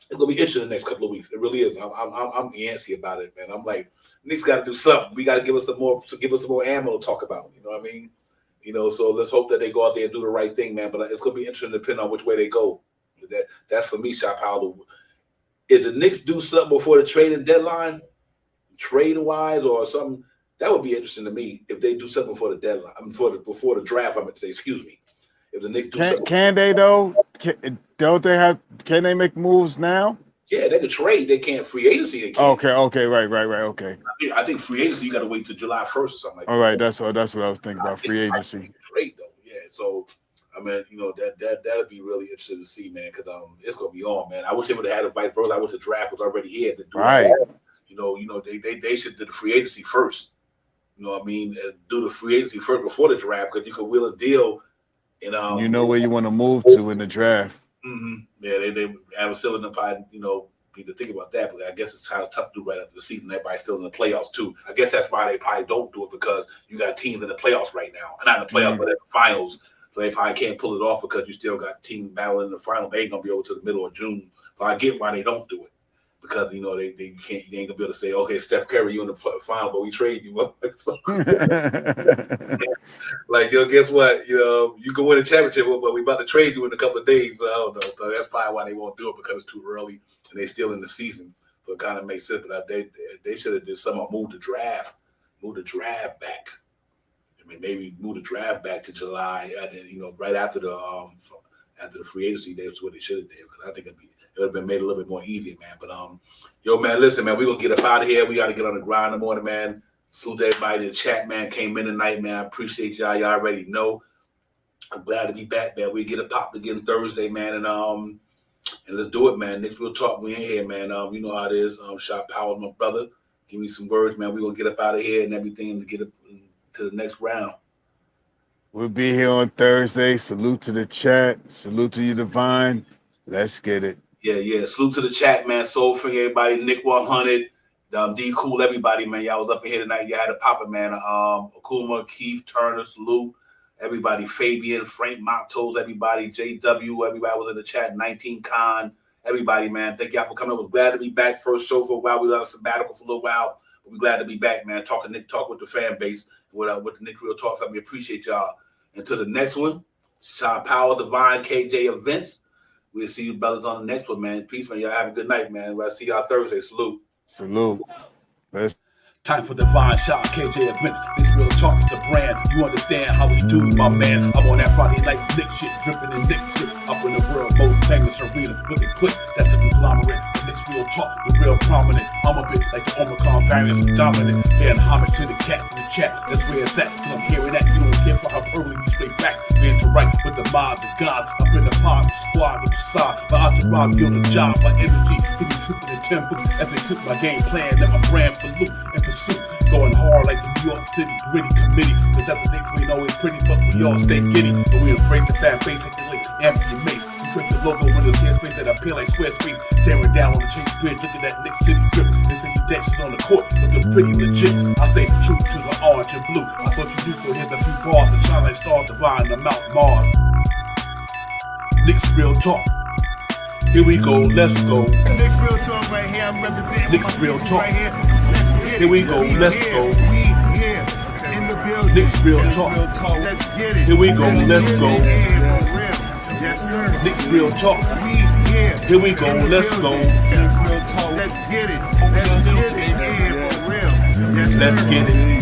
it's gonna be interesting the next couple of weeks. It really is. I'm antsy about it, man. I'm like, Knicks got to do something. We got to give us some more ammo to talk about. You know what I mean? You know, so let's hope that they go out there and do the right thing, man. But it's gonna be interesting depending on which way they go. That's for me, Shot Powell. If the Knicks do something before the trading deadline, trade-wise or something, that would be interesting to me. If they do something before the deadline, before the draft, I'm gonna say, excuse me. If the Knicks do something, can they though? Can they make moves now? Yeah, they could trade. They can't free agency. They can't. Okay, right. Okay. I think free agency you got to wait till July 1st or something like that. All right, that's what I was thinking about free agency. Trade though, yeah. So I mean, you know that'd be really interesting to see, man, because it's gonna be on, man. I wish they would have had a vice versa. I wish the draft was already here to do right. That. You know, they should do the free agency first. You know what I mean? And do the free agency first before the draft because you could wheel a deal. And you know where you want to move to in the draft. Mm-hmm. Yeah, they Adam Silver and probably, you know, need to think about that, but I guess it's kind of tough to do right after the season. Everybody's still in the playoffs too. I guess that's why they probably don't do it because you got teams in the playoffs right now, not in the playoffs, but in the finals. So they probably can't pull it off because you still got teams battling in the final. They ain't gonna be over to the middle of June. So I get why they don't do it because you know they ain't gonna be able to say, okay, Steph Curry, you in the final, but we trade you. Like, yo, guess what? You know, you can win a championship, but we about to trade you in a couple of days. So I don't know. So that's probably why they won't do it because it's too early and they still in the season. So it kind of makes sense. But they should have did something. Move the draft back. I mean, maybe move the draft back to July. You know, right after the free agency. That's what they should have did because I think it would have been made a little bit more easier, man. But yo, man, listen, man, we're gonna get up out of here. We got to get on the grind in the morning, man. Salute everybody in the chat, man. Came in tonight, man. I appreciate y'all. Y'all already know. I'm glad to be back, man. We get it popped again Thursday, man, and let's do it, man. Next we'll talk. We in here, man. You know how it is. Shot Powell, my brother. Give me some words, man. We're gonna get up out of here and everything to get up to the next round. We'll be here on Thursday. Salute to the chat. Salute to you, Divine. Let's get it. Yeah. Salute to the chat, man. Soul Finger, everybody. Nick 100. D Cool, everybody, man. Y'all was up in here tonight. You had to pop it, man. Akuma, Keith, Turner, salute. Everybody, Fabian, Frank Matos, everybody, JW, everybody was in the chat, 19 Con, everybody, man. Thank y'all for coming. We're glad to be back. First show for a while. We were on a sabbatical for a little while. But we're glad to be back, man. Talk with the fan base, with the Nick Real Talk family. Appreciate y'all. Until the next one, Shot Power, Divine, KJ Events. We'll see you brothers on the next one, man. Peace, man. Y'all have a good night, man. I'll see y'all Thursday. Salute. Best. Time for Divine Shot, KJ Events. This Real Talk's the brand. You understand how we do, my man. I'm on that Friday night Nick shit, dripping in Nick shit. Up in the world, most famous arena. With a click, that's the conglomerate. Nick's Real Talk, the real prominent. I'm a bit like the Omicron variants, I'm dominant. Paying homage to the cat in the chat. That's where it's at. I'm hearing that. You don't care for how early we straight. stay facts, we interact with the mob and God. Up in the pod, the squad, the side. My entourage be on the job, my energy, 50 tripping in temple. As they took my game plan, let my brand for loop and pursuit. Going hard like the New York City gritty committee. Cause that the Knicks we know is pretty, but we all stay giddy. But we embrace the fan base, hit the link, empty your mace. Create the logo when there's headspace that appear like square space. Staring down on the Chase Bridge, look at that Knicks City drip. And 50 Dexys on the court, looking pretty legit. I stay true to the orange and blue. I thought you knew for him a few bars that shine like stars divine on Mount Mars. Knicks real talk. Here we go, let's go. Knicks real talk right here. I'm representing Knicks real talk. right here. Let's get it. Here we go, let's go. We here in the building. Knicks real talk. Let's get it. Here we go, let's go. Yeah, for real. Yes, sir. Knicks real talk. We here. Here we go, let's go. Let's get it. Let's get it. Yeah, for real. Yes, sir. Let's get it.